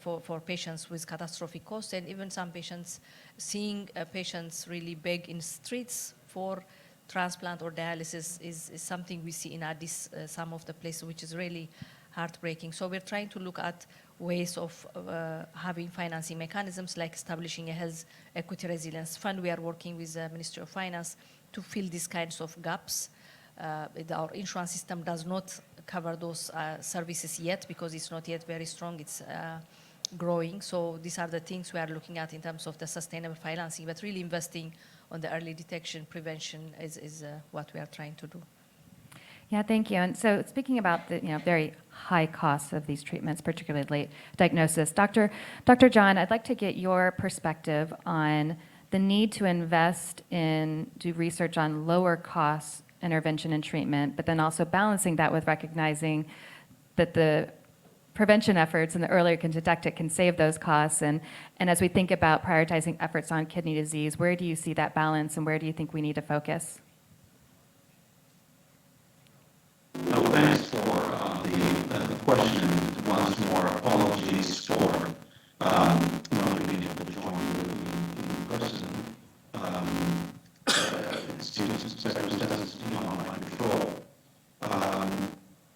for patients with catastrophic costs, and even some patients, seeing patients really beg in streets for transplant or dialysis is something we see in Addis, some of the places, which is really heartbreaking. So we're trying to look at ways of having financing mechanisms, like establishing a health equity resilience fund. We are working with the Ministry of Finance to fill these kinds of gaps. Our insurance system does not cover those services yet because it's not yet very strong. It's growing. So these are the things we are looking at in terms of the sustainable financing, but really investing on the early detection prevention is what we are trying to do.
Yeah, thank you. And so speaking about the very high costs of these treatments, particularly late diagnosis, Dr. John, I'd like to get your perspective on the need to invest in, do research on lower cost intervention and treatment, but then also balancing that with recognizing that the prevention efforts and the earlier you can detect it can save those costs. And as we think about prioritizing efforts on kidney disease, where do you see that balance and where do you think we need to focus?
question, once more, apologies for not being able to join you in person. It's due to circumstances beyond my control.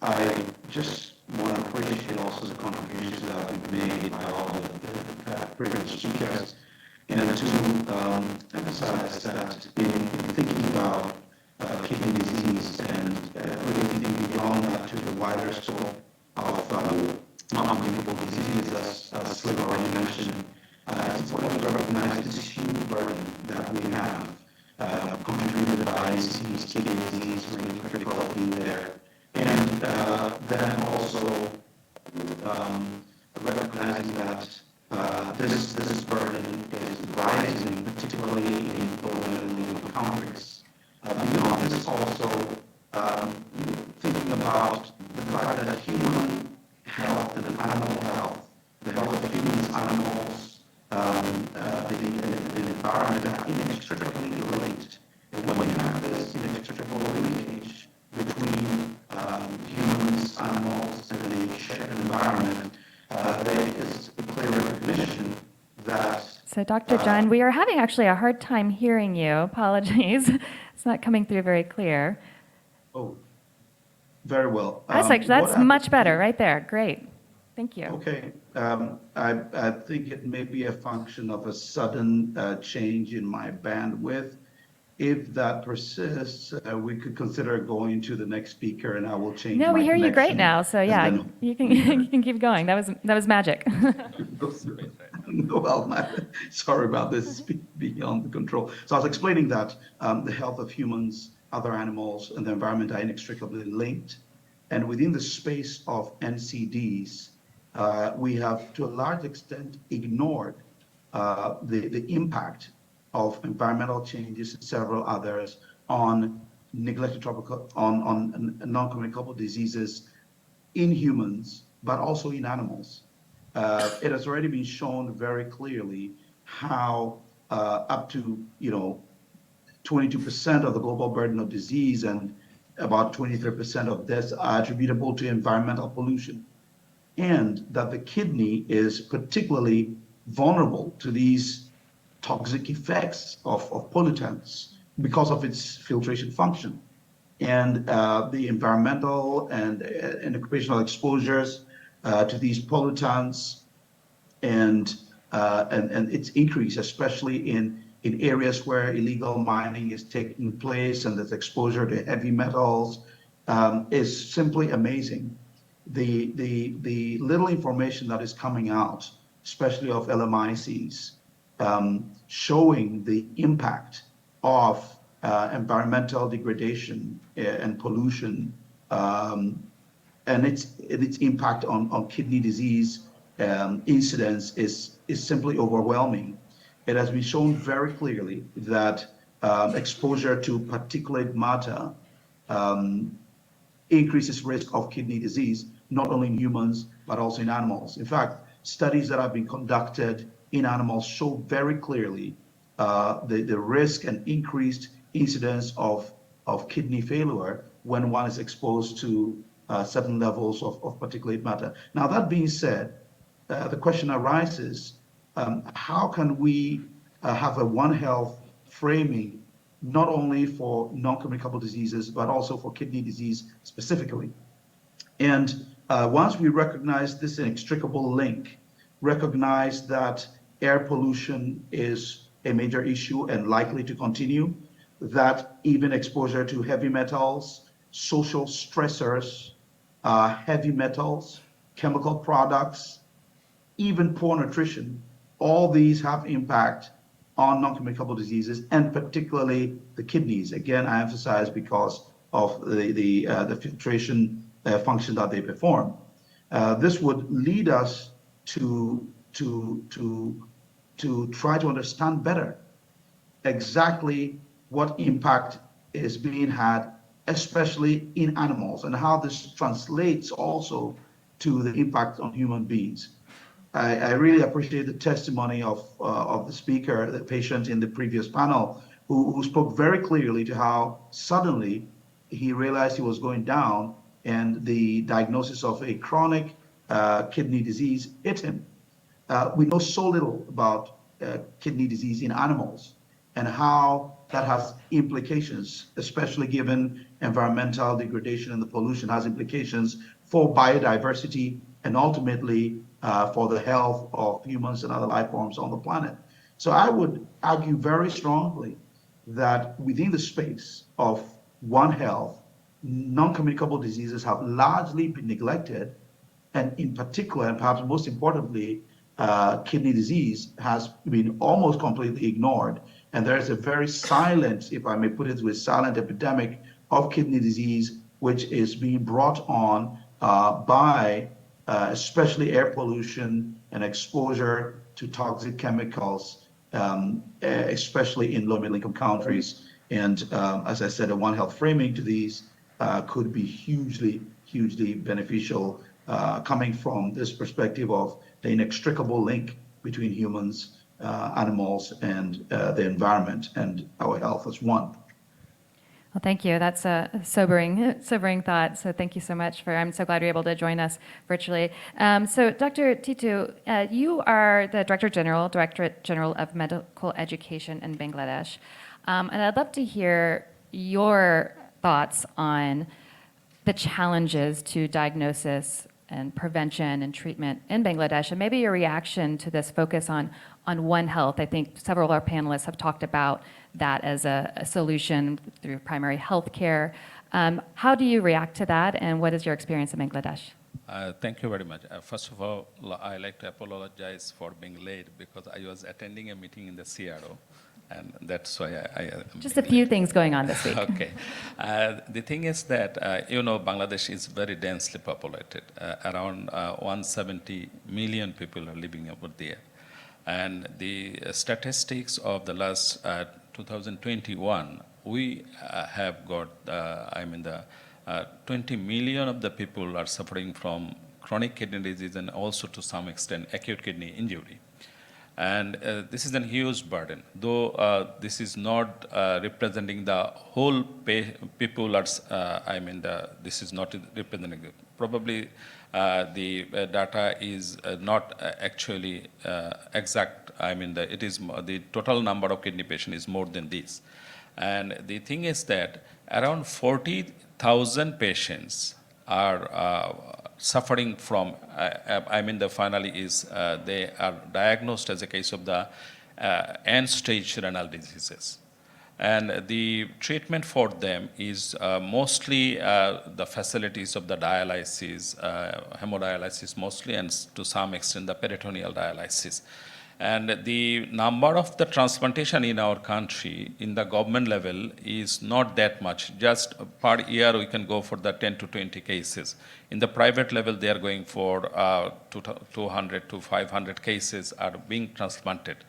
I just want to appreciate also the contributions that have been made by all the previous speakers, and to emphasize that in thinking about kidney disease and really thinking beyond that to the wider scope of non-communicable diseases, as Sliv already mentioned, it's important to recognize this huge burden that we have, contributed by disease, kidney disease, really critical in there. And then also recognizing that this burden is rising, particularly in low-middle-income countries. Beyond this, also thinking about the fact that human health and animal health, the health of humans, animals, the environment are inextricably linked. And when you have this inextricable linkage between humans, animals, and the shared environment, there is a clear recognition that.
So, Dr. John, we are having actually a hard time hearing you. Apologies. It's not coming through very clear.
Oh, very well.
That's much better right there. Great. Thank you.
Okay. I think it may be a function of a sudden change in my bandwidth. If that persists, we could consider going to the next speaker, and I will change.
No, we hear you great now. So yeah,
then,
you can keep going. That was magic.
Well, sorry about this, beyond the control. So I was explaining that the health of humans, other animals, and the environment are inextricably linked. And within the space of NCDs, we have, to a large extent, ignored the impact of environmental changes and several others on neglected tropical, on non-communicable diseases in humans, but also in animals. It has already been shown very clearly how up to 22% of the global burden of disease and about 23% of deaths are attributable to environmental pollution, and that the kidney is particularly vulnerable to these toxic effects of pollutants because of its filtration function. And the environmental and occupational exposures to these pollutants and its increase, especially in areas where illegal mining is taking place and there's exposure to heavy metals, is simply amazing. The little information that is coming out, especially of LMICs, showing the impact of environmental degradation and pollution, and its impact on kidney disease incidence is simply overwhelming. It has been shown very clearly that exposure to particulate matter increases risk of kidney disease, not only in humans, but also in animals. In fact, studies that have been conducted in animals show very clearly the risk and increased incidence of kidney failure when one is exposed to certain levels of particulate matter. Now, that being said, the question arises, how can we have a One Health framing, not only for non-communicable diseases, but also for kidney disease specifically? And once we recognize this inextricable link, recognize that air pollution is a major issue and likely to continue, that even exposure to heavy metals, social stressors, heavy metals, chemical products, even poor nutrition, all these have impact on non-communicable diseases, and particularly the kidneys. Again, I emphasize because of the filtration function that they perform. This would lead us to try to understand better exactly what impact is being had, especially in animals, and how this translates also to the impact on human beings. I really appreciate the testimony of the speaker, the patient in the previous panel, who spoke very clearly to how suddenly he realized he was going down and the diagnosis of a chronic kidney disease hit him. We know so little about kidney disease in animals and how that has implications, especially given environmental degradation and the pollution has implications for biodiversity and ultimately for the health of humans and other life forms on the planet. So I would argue very strongly that within the space of One Health, non-communicable diseases have largely been neglected, and in particular, and perhaps most importantly, kidney disease has been almost completely ignored. And there is a very silent, if I may put it with silent epidemic of kidney disease, which is being brought on by especially air pollution and exposure to toxic chemicals, especially in low-middle income countries. And as I said, a One Health framing to these could be hugely, hugely beneficial coming from this perspective of the inextricable link between humans, animals, and the environment, and our health as one.
Well, thank you. That's a sobering thought. So thank you so much I'm so glad you're able to join us virtually. So Dr. Titu, you are the Directorate General of Medical Education in Bangladesh. And I'd love to hear your thoughts on the challenges to diagnosis and prevention and treatment in Bangladesh, and maybe your reaction to this focus on One Health. I think several of our panelists have talked about that as a solution through primary health care. How do you react to that, and what is your experience in Bangladesh?
Thank you very much. First of all, I like to apologize for being late because I was attending a meeting in the CRO, and that's why I
Just a few things going on this week.
Okay. The thing is that, Bangladesh is very densely populated. Around 170 million people are living over there. And the statistics of the last 2021, we have got, 20 million of the people are suffering from chronic kidney disease and also to some extent acute kidney injury. And this is a huge burden, though this is not representing the whole people. This is not representing. Probably the data is not actually exact. It is the total number of kidney patients is more than this. And the thing is that around 40,000 patients are suffering from, finally they are diagnosed as a case of the end-stage renal diseases. And the treatment for them is mostly the facilities of the dialysis, hemodialysis mostly, and to some extent the peritoneal dialysis. And the number of the transplantation in our country, in the government level, is not that much. Just per year, we can go for the 10 to 20 cases. In the private level, they are going for 200 to 500 cases are being transplanted.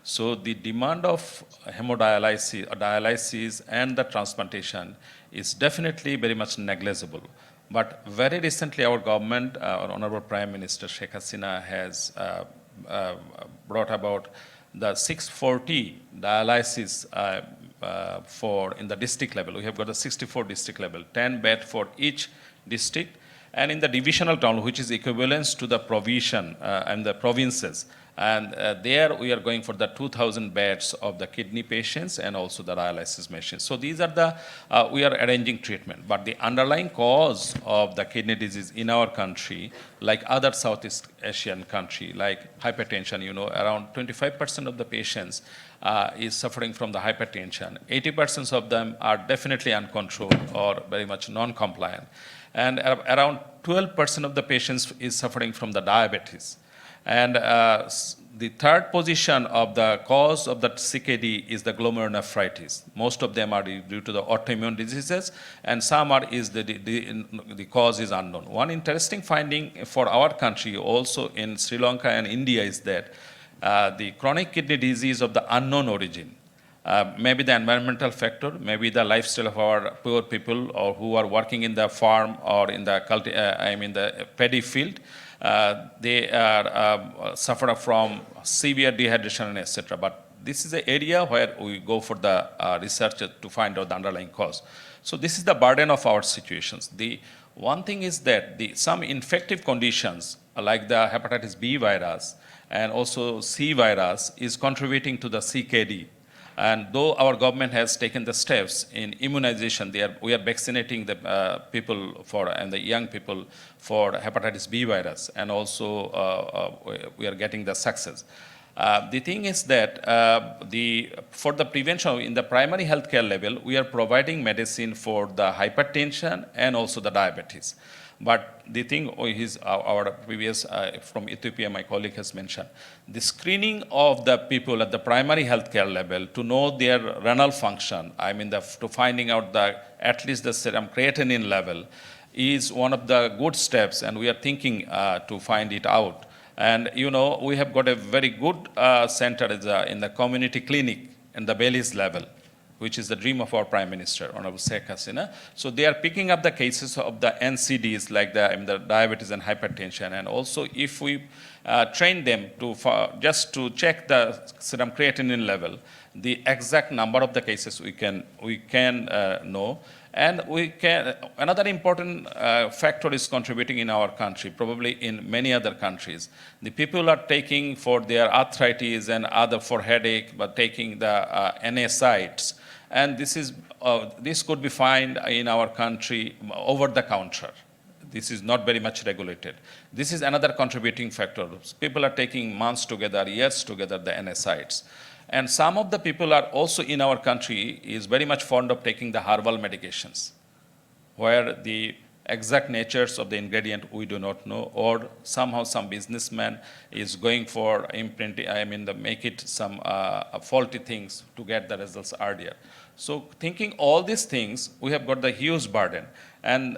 So the demand of hemodialysis, dialysis, and the transplantation is definitely very much negligible. But very recently, our government, our Honorable Prime Minister Sheikh Hasina has brought about the 640 dialysis in the district level. We have got a 64 district level, 10 beds for each district, and in the divisional town, which is equivalent to the provision and the provinces. And there we are going for the 2,000 beds of the kidney patients and also the dialysis machines. So these are the, we are arranging treatment. But the underlying cause of the kidney disease in our country, like other Southeast Asian country, like hypertension, around 25% of the patients is suffering from the hypertension. 80% of them are definitely uncontrolled or very much non-compliant. And around 12% of the patients is suffering from the diabetes. And the third position of the cause of the CKD is the glomerulonephritis. Most of them are due to the autoimmune diseases, and some are the cause is unknown. One interesting finding for our country, also in Sri Lanka and India, is that the chronic kidney disease of the unknown origin, maybe the environmental factor, maybe the lifestyle of our poor people or who are working in the farm or in the the paddy field. They are suffer from severe dehydration, etc. But this is an area where we go for the research to find out the underlying cause. So this is the burden of our situations. One thing is that some infective conditions like the hepatitis B virus and also C virus is contributing to the CKD. And though our government has taken the steps in immunization, we are vaccinating the people and the young people for hepatitis B virus, and also we are getting the success. The thing is that for the prevention in the primary healthcare level, we are providing medicine for the hypertension and also the diabetes. But the thing is, our previous from Ethiopia, my colleague has mentioned, the screening of the people at the primary healthcare level to know their renal function, to finding out at least the serum creatinine level, is one of the good steps, and we are thinking to find it out. And we have got a very good center in the community clinic in the Belize level, which is the dream of our Prime Minister, Honorable Sheikh Hasina. So they are picking up the cases of the NCDs, like the diabetes and hypertension. And also, if we train them just to check the serum creatinine level, the exact number of the cases we can know. And another important factor is contributing in our country, probably in many other countries. The people are taking for their arthritis and other for headache, but taking the NSAIDs. And this could be found in our country over the counter. This is not very much regulated. This is another contributing factor. People are taking months together, years together, the NSAIDs. And some of the people are also in our country is very much fond of taking the herbal medications, where the exact natures of the ingredient we do not know, or somehow some businessman is going for imprinting, make it some faulty things to get the results earlier. So thinking all these things, we have got the huge burden. And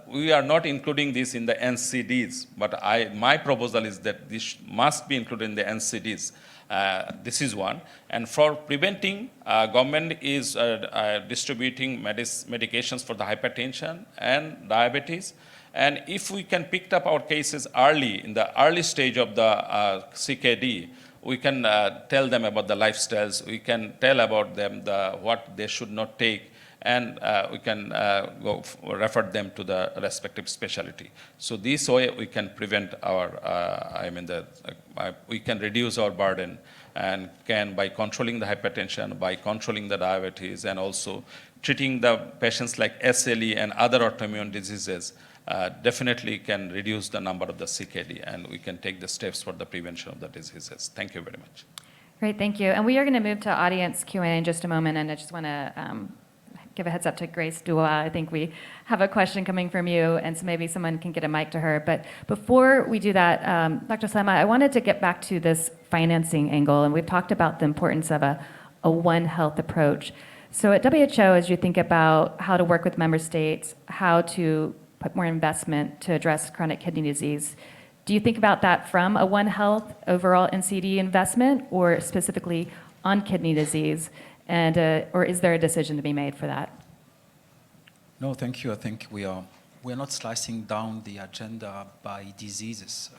we are not including this in the NCDs, but my proposal is that this must be included in the NCDs. This is one. And for preventing, government is distributing medications for the hypertension and diabetes. And if we can pick up our cases early, in the early stage of the CKD, we can tell them about the lifestyles, we can tell about them what they should not take, and we can refer them to the respective specialty. So this way we can prevent we can reduce our burden, and by controlling the hypertension, by controlling the diabetes, and also treating the patients like SLE and other autoimmune diseases, definitely can reduce the number of the CKD, and we can take the steps for the prevention of the diseases. Thank you very much.
Great, thank you. And we are going to move to audience Q&A in just a moment, and I just want to give a heads up to Grace Dua. I think we have a question coming from you, and so maybe someone can get a mic to her. But before we do that, Dr. Salama, I wanted to get back to this financing angle, and we've talked about the importance of a One Health approach. So at WHO, as you think about how to work with member states, how to put more investment to address chronic kidney disease, do you think about that from a One Health overall NCD investment, or specifically on kidney disease? And or is there a decision to be made for that?
No, thank you. I think we are not slicing down the agenda by diseases.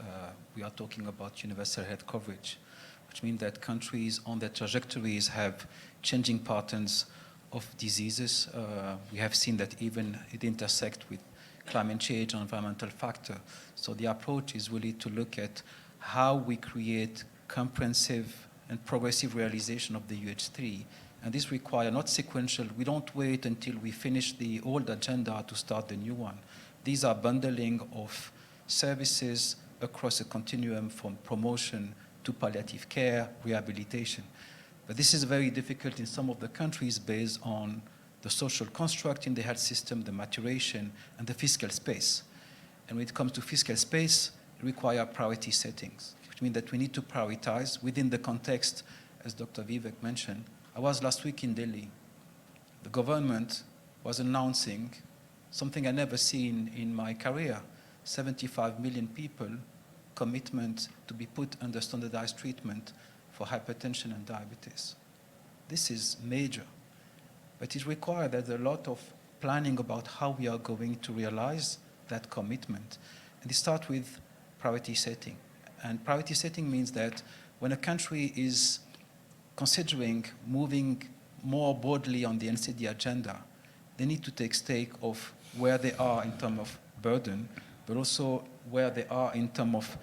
We are talking about universal health coverage, which means that countries on their trajectories have changing patterns of diseases. We have seen that even it intersects with climate change and environmental factor. So the approach is really to look at how we create comprehensive and progressive realization of the UH3. And this requires not sequential. We don't wait until we finish the old agenda to start the new one. These are bundling of services across a continuum from promotion to palliative care, rehabilitation. But this is very difficult in some of the countries based on the social construct in the health system, the maturation, and the fiscal space. And when it comes to fiscal space, it requires priority settings, which means that we need to prioritize within the context, as Dr. Vivek mentioned. I was last week in Delhi. The government was announcing something I never seen in my career, 75 million people, commitment to be put under standardized treatment for hypertension and diabetes. This is major, but it requires that a lot of planning about how we are going to realize that commitment. And it starts with priority setting. And priority setting means that when a country is considering moving more broadly on the NCD agenda, they need to take stake of where they are in terms of burden, but also where they are in terms of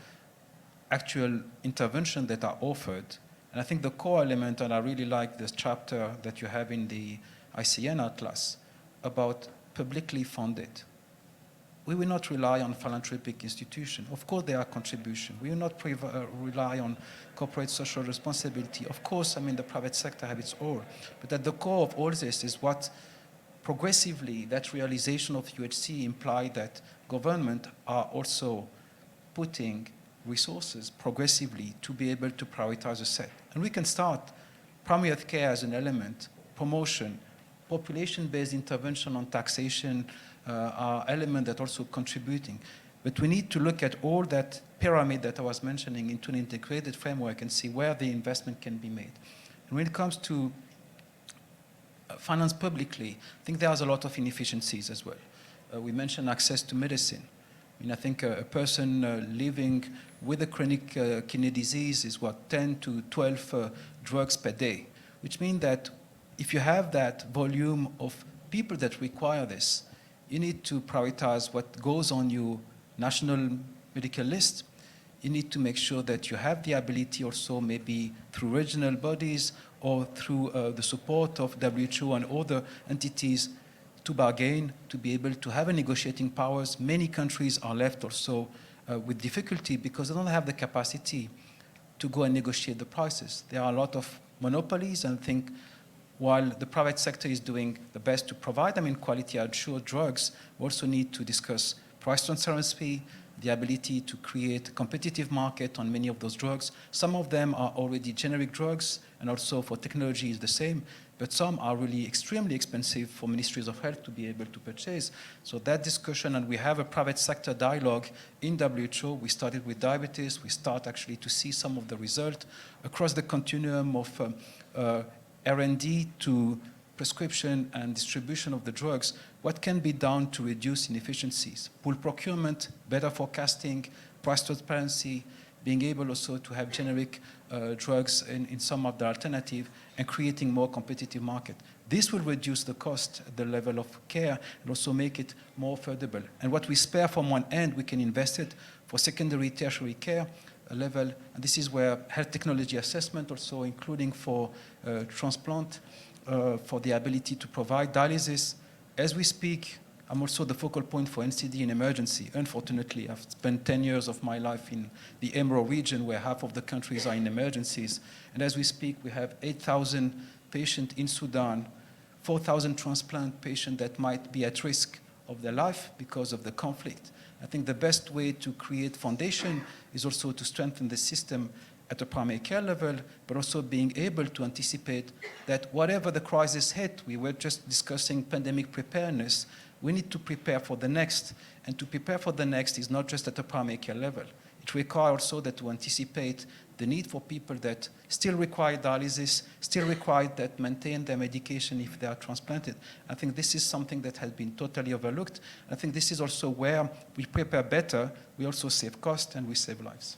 actual intervention that are offered. And I think the core element, and I really like this chapter that you have in the ICN Atlas about publicly funded. We will not rely on philanthropic institutions. Of course, there are contributions. We will not rely on corporate social responsibility. Of course, I mean, the private sector have its own. But at the core of all this is what progressively that realization of UHC imply that government are also putting resources progressively to be able to prioritize a set. And we can start primary health care as an element, promotion, population-based intervention on taxation are elements that are also contributing. But we need to look at all that pyramid that I was mentioning into an integrated framework and see where the investment can be made. And when it comes to finance publicly, I think there's a lot of inefficiencies as well. We mentioned access to medicine. I mean, I think a person living with a chronic kidney disease is 10 to 12 drugs per day, which means that if you have that volume of people that require this, you need to prioritize what goes on your national medical list. You need to make sure that you have the ability also maybe through regional bodies or through the support of WHO and other entities to bargain, to be able to have a negotiating powers. Many countries are left also with difficulty because they don't have the capacity to go and negotiate the prices. There are a lot of monopolies, and I think while the private sector is doing the best to provide them in quality assured drugs, we also need to discuss price transparency, the ability to create a competitive market on many of those drugs. Some of them are already generic drugs, and also for technology is the same, but some are really extremely expensive for ministries of health to be able to purchase. So that discussion, and we have a private sector dialogue in WHO. We started with diabetes. We start actually to see some of the result across the continuum of R&D to prescription and distribution of the drugs, what can be done to reduce inefficiencies? Pool procurement, better forecasting, price transparency, being able also to have generic drugs in some of the alternative, and creating more competitive market. This will reduce the cost at the level of care and also make it more affordable. And what we spare from one end, we can invest it for secondary, tertiary care level. And this is where health technology assessment also, including for transplant, for the ability to provide dialysis. As we speak, I'm also the focal point for NCD in emergency. Unfortunately, I've spent 10 years of my life in the Emerald region where half of the countries are in emergencies. And as we speak, we have 8,000 patients in Sudan, 4,000 transplant patients that might be at risk of their life because of the conflict. I think the best way to create foundation is also to strengthen the system at the primary care level, but also being able to anticipate that whatever the crisis hit, we were just discussing pandemic preparedness, we need to prepare for the next. And to prepare for the next is not just at the primary care level. It requires also that to anticipate the need for people that still require dialysis, still require that maintain their medication if they are transplanted. I think this is something that has been totally overlooked. I think this is also where we prepare better, we also save cost and we save lives.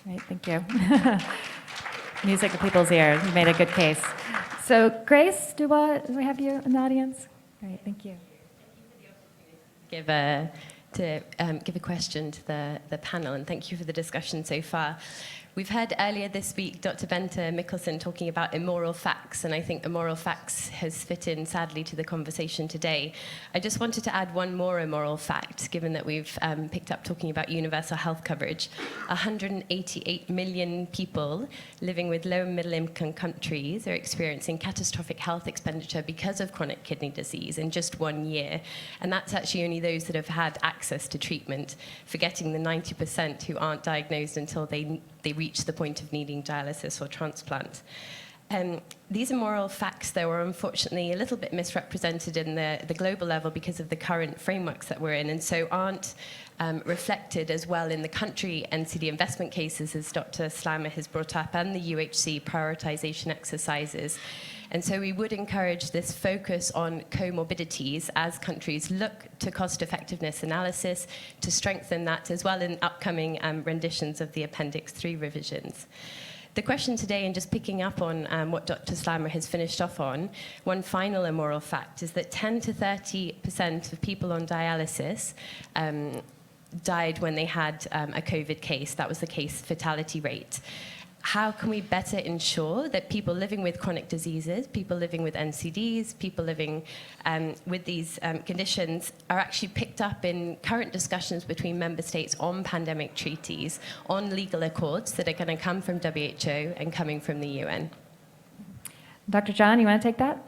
Great, thank you. Music to people's ears. You made a good case. So Grace Dubois, do we have you in the audience? Great, thank you.
Give a question to the panel, and thank you for the discussion so far. We've heard earlier this week Dr. Bente Mikkelsen talking about immoral facts, and I think immoral facts has fit in sadly to the conversation today. I just wanted to add one more immoral fact, given that we've picked up talking about universal health coverage. 188 million people living with low and middle income countries are experiencing catastrophic health expenditure because of chronic kidney disease in just 1 year. And that's actually only those that have had access to treatment, forgetting the 90% who aren't diagnosed until they reach the point of needing dialysis or transplant. These immoral facts, though, are unfortunately a little bit misrepresented in the global level because of the current frameworks that we're in, and so aren't reflected as well in the country NCD investment cases, as Dr. Slammer has brought up, and the UHC prioritization exercises. And so we would encourage this focus on comorbidities as countries look to cost-effectiveness analysis to strengthen that as well in upcoming renditions of the Appendix 3 revisions. The question today, and just picking up on what Dr. Slammer has finished off on, one final immoral fact is that 10 to 30% of people on dialysis died when they had a COVID case. That was the case fatality rate. How can we better ensure that people living with chronic diseases, people living with NCDs, people living with these conditions are actually picked up in current discussions between member states on pandemic treaties, on legal accords that are going to come from WHO and coming from the UN?
Dr. John, you want to take that?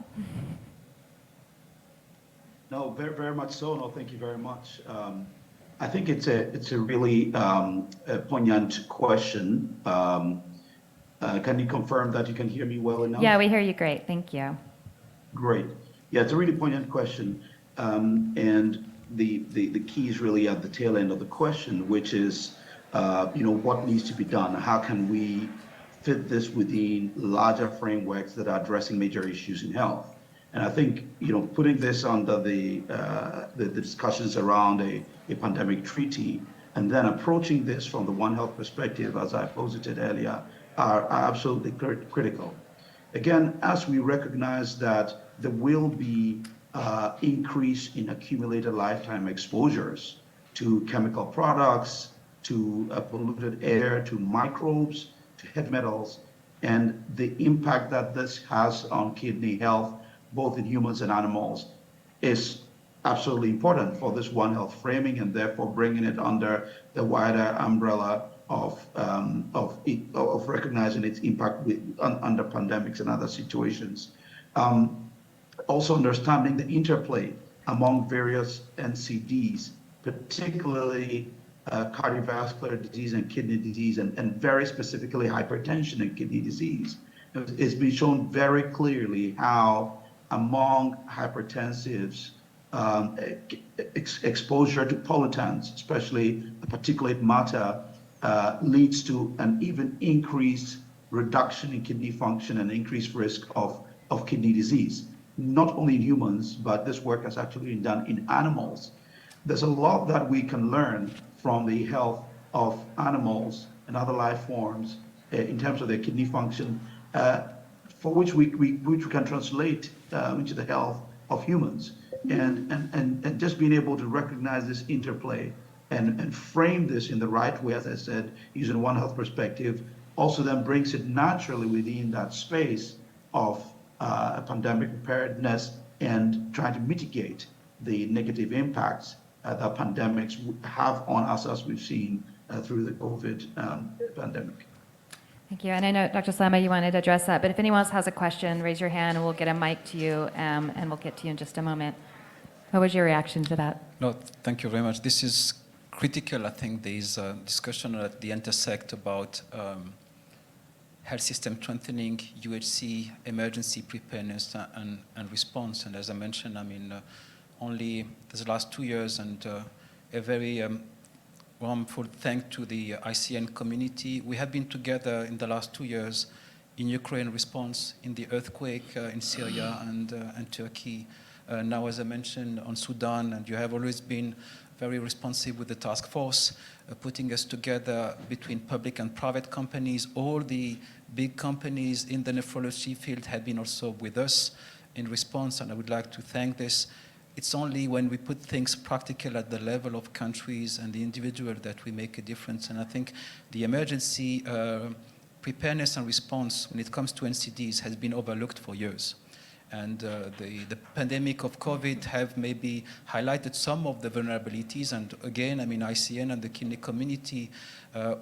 No, very, very much so. No, thank you very much. I think it's a really a poignant question. Can you confirm that you can hear me well enough?
Yeah, we hear you great. Thank you.
Great. Yeah, it's a really poignant question. And the key is really at the tail end of the question, which is, what needs to be done? How can we fit this within larger frameworks that are addressing major issues in health? And I think, putting this under the discussions around a pandemic treaty, and then approaching this from the One Health perspective, as I posited earlier, are absolutely critical. Again, as we recognize that there will be increase in accumulated lifetime exposures to chemical products, to polluted air, to microbes, to heavy metals, and the impact that this has on kidney health, both in humans and animals, is absolutely important for this One Health framing, and therefore bringing it under the wider umbrella of recognizing its impact under pandemics and other situations. Also understanding the interplay among various NCDs, particularly cardiovascular disease and kidney disease, and very specifically hypertension and kidney disease. It's been shown very clearly how among hypertensives, exposure to pollutants, especially the particulate matter, leads to an even increased reduction in kidney function and increased risk of kidney disease, not only in humans, but this work has actually been done in animals. There's a lot that we can learn from the health of animals and other life forms in terms of their kidney function, for which we can translate into the health of humans. And just being able to recognize this interplay and frame this in the right way, as I said, using One Health perspective, also then brings it naturally within that space of pandemic preparedness and trying to mitigate the negative impacts that pandemics have on us, as we've seen through the COVID pandemic.
Thank you. And I know, Dr. Slammer, you wanted to address that, but if anyone else has a question, raise your hand and we'll get a mic to you, and we'll get to you in just a moment. What was your reaction to that?
No, thank you very much. This is critical. I think there is a discussion at the intersect about health system strengthening, UHC, emergency preparedness and response. And as I mentioned, only the last 2 years, and a very warmful thank to the ICN community. We have been together in the last 2 years in Ukraine response, in the earthquake in Syria and Turkey. Now, as I mentioned, on Sudan, and you have always been very responsive with the task force, putting us together between public and private companies. All the big companies in the nephrology field have been also with us in response, and I would like to thank this. It's only when we put things practical at the level of countries and the individual that we make a difference. And I think the emergency preparedness and response when it comes to NCDs has been overlooked for years. And the pandemic of COVID have maybe highlighted some of the vulnerabilities. And again, ICN and the kidney community,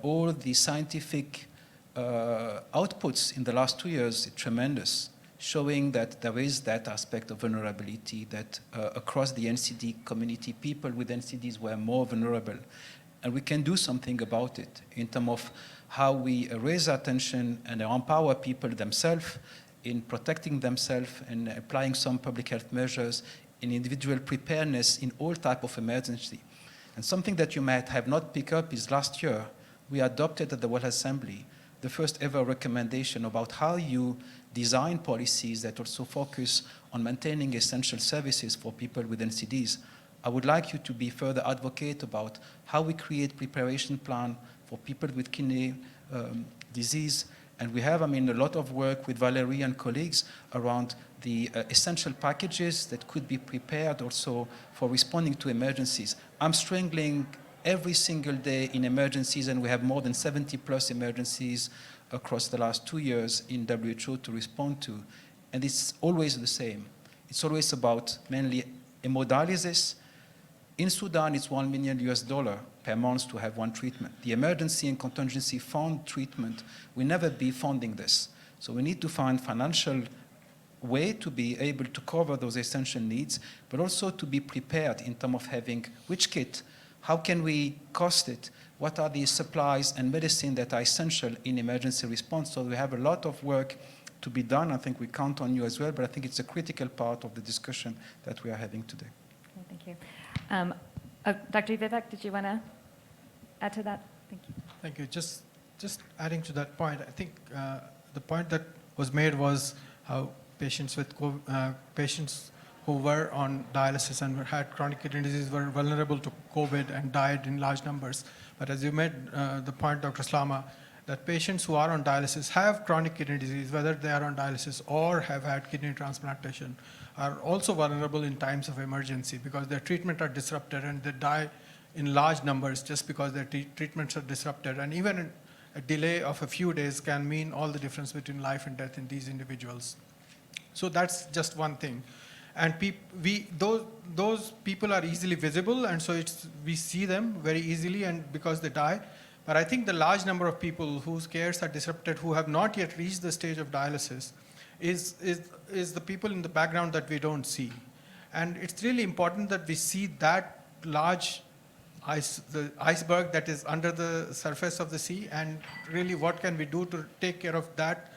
all the scientific outputs in the last 2 years, tremendous, showing that there is that aspect of vulnerability, that across the NCD community, people with NCDs were more vulnerable. And we can do something about it in terms of how we raise attention and empower people themselves in protecting themselves and applying some public health measures in individual preparedness in all type of emergency. And something that you might have not picked up is last year, we adopted at the World Assembly the first ever recommendation about how you design policies that also focus on maintaining essential services for people with NCDs. I would like you to be further advocate about how we create preparation plan for people with kidney disease And we have, a lot of work with Valerie and colleagues around the essential packages that could be prepared also for responding to emergencies. I'm struggling every single day in emergencies, and we have more than 70 plus emergencies across the last 2 years in WHO to respond to. And it's always the same. It's always about mainly hemodialysis. In Sudan, it's $1 million per month to have one treatment. The emergency and contingency fund treatment will never be funding this. So we need to find financial way to be able to cover those essential needs, but also to be prepared in terms of having which kit, how can we cost it, what are the supplies and medicine that are essential in emergency response. So we have a lot of work to be done. I think we count on you as well, but I think it's a critical part of the discussion that we are having today.
Okay, thank you. Dr. Vivek, did you want to add to that? Thank you.
Thank you. Just adding to that point, I think the point that was made was how patients who were on dialysis and had chronic kidney disease were vulnerable to COVID and died in large numbers. But as you made the point, Dr. Slama, that patients who are on dialysis have chronic kidney disease, whether they are on dialysis or have had kidney transplantation, are also vulnerable in times of emergency because their treatment are disrupted and they die in large numbers just because their treatments are disrupted. And even a delay of a few days can mean all the difference between life and death in these individuals. So that's just one thing. And those people are easily visible, and so we see them very easily and because they die. But I think the large number of people whose cares are disrupted, who have not yet reached the stage of dialysis, is the people in the background that we don't see. And it's really important that we see that large the iceberg that is under the surface of the sea, and really what can we do to take care of that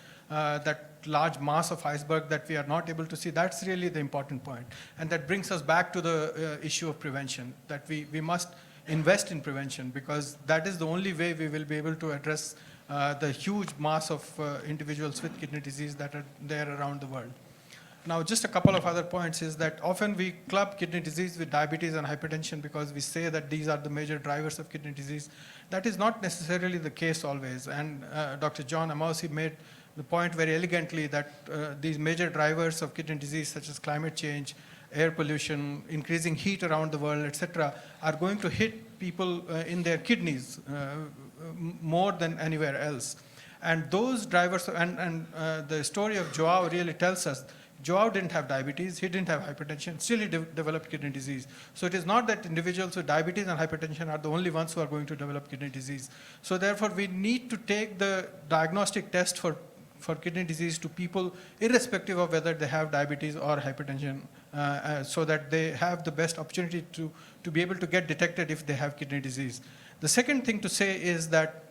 large mass of iceberg that we are not able to see. That's really the important point. And that brings us back to the issue of prevention, that we must invest in prevention, because that is the only way we will be able to address the huge mass of individuals with kidney disease that are there around the world. Now, just a couple of other points is that often we club kidney disease with diabetes and hypertension because we say that these are the major drivers of kidney disease. That is not necessarily the case always. And Dr. John Amosi made the point very elegantly that these major drivers of kidney disease, such as climate change, air pollution, increasing heat around the world, etc., are going to hit people in their kidneys more than anywhere else. And those drivers, and the story of Joao really tells us, Joao didn't have diabetes, he didn't have hypertension, still he developed kidney disease. So it is not that individuals with diabetes and hypertension are the only ones who are going to develop kidney disease. So therefore, we need to take the diagnostic test for kidney disease to people irrespective of whether they have diabetes or hypertension, so that they have the best opportunity to be able to get detected if they have kidney disease. The second thing to say is that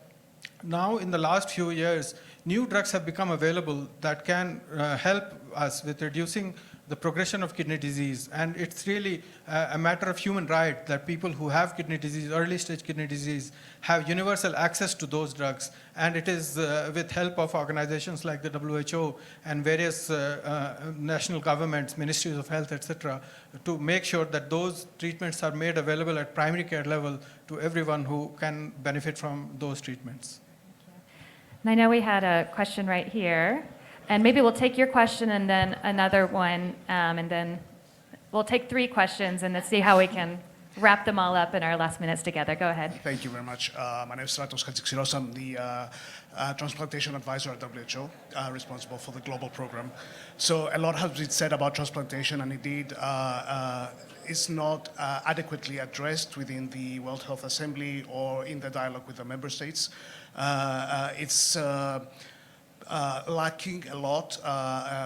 now in the last few years, new drugs have become available that can help us with reducing the progression of kidney disease. And it's really a matter of human right that people who have kidney disease, early stage kidney disease, have universal access to those drugs. And it is with help of organizations like the WHO and various national governments, ministries of health, etc., to make sure that those treatments are made available at primary care level to everyone who can benefit from those treatments.
And I know we had a question right here, and maybe we'll take your question and then another one, and then we'll take 3 questions and then see how we can wrap them all up in our last minutes together. Go ahead.
Thank you very much. My name is Stratos Hatsixiros. I'm the transplantation advisor at WHO, responsible for the global program. So a lot has been said about transplantation, and indeed it's not adequately addressed within the World Health Assembly or in the dialogue with the member states. It's lacking a lot.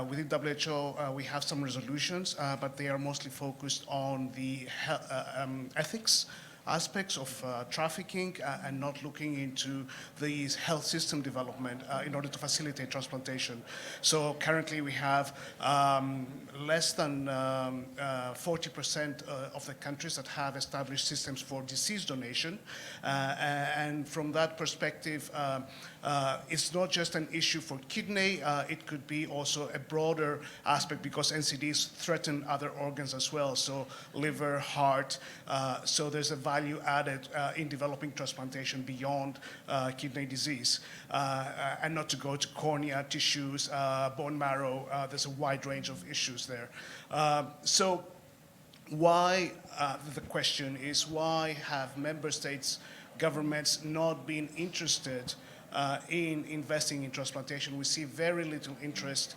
Within WHO, we have some resolutions, but they are mostly focused on the ethics aspects of trafficking and not looking into the health system development in order to facilitate transplantation. So currently we have less than 40% of the countries that have established systems for disease donation. And from that perspective, it's not just an issue for kidney, it could be also a broader aspect because NCDs threaten other organs as well, so liver, heart, so there's a value added in developing transplantation beyond kidney disease, and not to go to cornea, tissues, bone marrow. There's a wide range of issues there. So why, the question is, why have member states governments not been interested in investing in transplantation? We see very little interest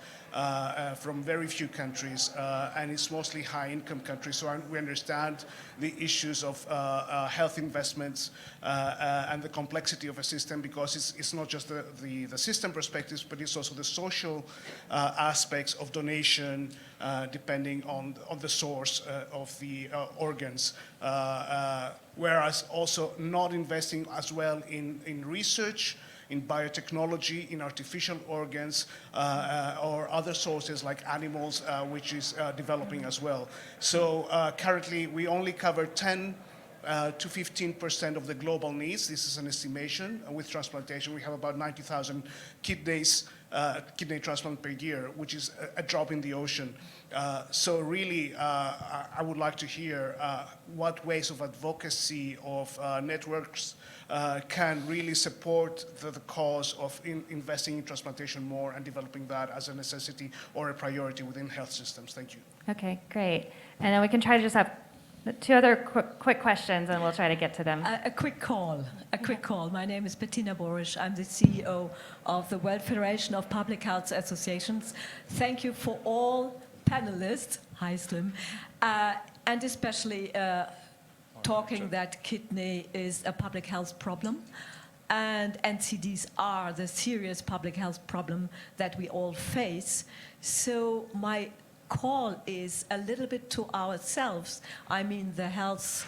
from very few countries, and it's mostly high-income countries. So we understand the issues of health investments and the complexity of a system, because it's not just the system perspectives, but it's also the social aspects of donation, depending on the source of the organs. Whereas also not investing as well in research, in biotechnology, in artificial organs, or other sources like animals, which is developing as well. So currently, we only cover 10 to 15% of the global needs. This is an estimation. With transplantation, we have about 90,000 kidneys, kidney transplant per year, which is a drop in the ocean. So really, I would like to hear what ways of advocacy of networks can really support the cause of investing in transplantation more and developing that as a necessity or a priority within health systems. Thank you.
Okay, great. And then we can try to just have two other quick questions, and we'll try to get to them.
A quick call. My name is Bettina Borisch. I'm the CEO of the World Federation of Public Health Associations. Thank you for all panelists, hi Slim, and especially talking that kidney is a public health problem, and NCDs are the serious public health problem that we all face. So my call is a little bit to ourselves, I mean the health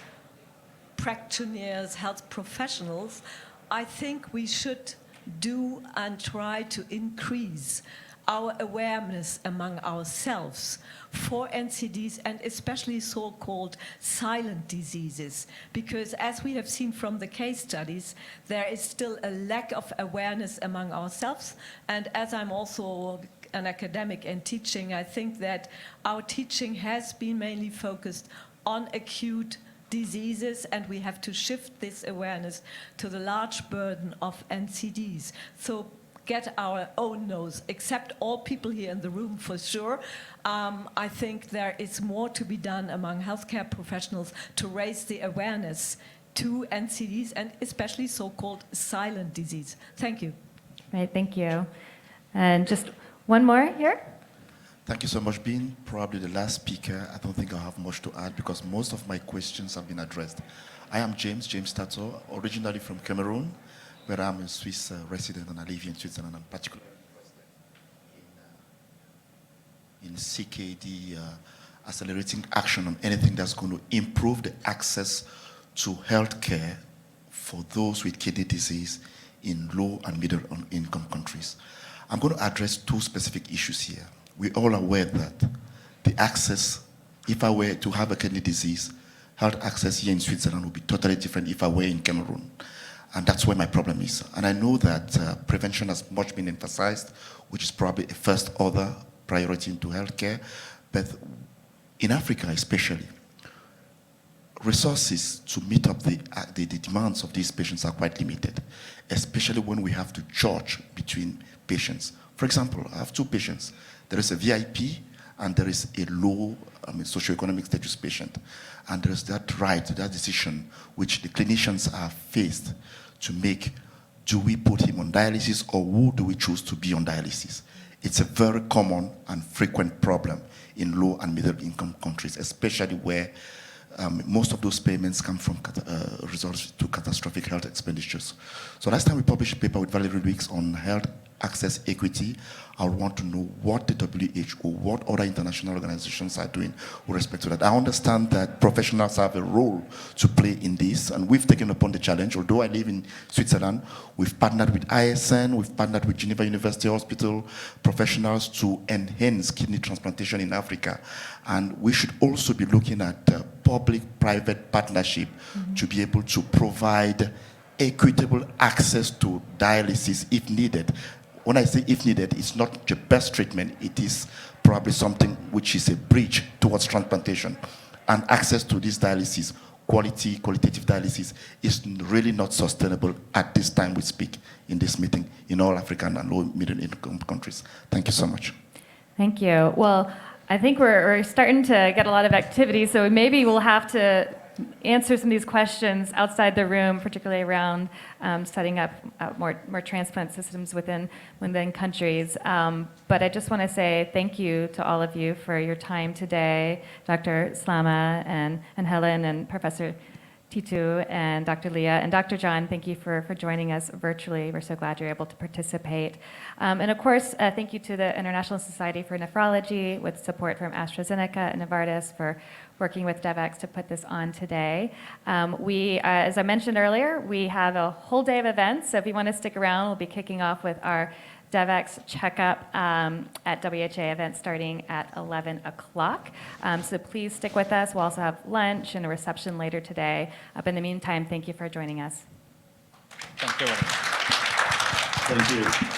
practitioners, health professionals. I think we should do and try to increase our awareness among ourselves for NCDs, and especially so-called silent diseases, because as we have seen from the case studies, there is still a lack of awareness among ourselves. And as I'm also an academic and teaching, I think that our teaching has been mainly focused on acute diseases, and we have to shift this awareness to the large burden of NCDs. So get our own nose, except all people here in the room for sure. I think there is more to be done among healthcare professionals to raise the awareness to NCDs and especially so-called silent disease. Thank you.
Right, thank you. And just one more here.
Thank you so much. Being probably the last speaker, I don't think I have much to add because most of my questions have been addressed. I am James Tato, originally from Cameroon, where I'm a Swiss resident and I live in Switzerland, and particularly in CKD, accelerating action on anything that's going to improve the access to healthcare for those with kidney disease in low and middle income countries. I'm going to address two specific issues here. We're all aware that the access, if I were to have a kidney disease, health access here in Switzerland would be totally different if I were in Cameroon. And that's where my problem is. And I know that prevention has much been emphasized, which is probably a first order priority into healthcare. But in Africa especially, resources to meet up the demands of these patients are quite limited, especially when we have to judge between patients. For example, I have two patients. There is a VIP and there is a low socioeconomic status patient. And there is that right, that decision, which the clinicians are faced to make. Do we put him on dialysis, or who do we choose to be on dialysis? It's a very common and frequent problem in low and middle income countries, especially where most of those payments come from results to catastrophic health expenditures. So last time we published a paper with Valerie Weeks on health access equity. I want to know what the WHO, what other international organizations are doing with respect to that. I understand that professionals have a role to play in this, and we've taken upon the challenge. Although I live in Switzerland, we've partnered with ISN, we've partnered with Geneva University Hospital professionals to enhance kidney transplantation in Africa. And we should also be looking at public-private partnership to be able to provide equitable access to dialysis if needed. When I say if needed, it's not the best treatment. It is probably something which is a bridge towards transplantation. And access to this dialysis qualitative dialysis is really not sustainable at this time we speak in this meeting in all African and low middle income countries. Thank you so much.
Thank you. Well, I think we're starting to get a lot of activity, so maybe we'll have to answer some of these questions outside the room, particularly around setting up more transplant systems within countries. But I just want to say thank you to all of you for your time today, Dr. Slama and Helen and Professor Titu and Dr. Leah and Dr. John, thank you for joining us virtually. We're so glad you're able to participate. And of course, thank you to the International Society for Nephrology with support from AstraZeneca and Novartis for working with DevEx to put this on today. As I mentioned earlier, we have a whole day of events, so if you want to stick around, we'll be kicking off with our DevEx checkup at WHA event starting at 11 o'clock. So please stick with us. We'll also have lunch and a reception later today. In the meantime, thank you for joining us.
Thank you very much.
Thank you.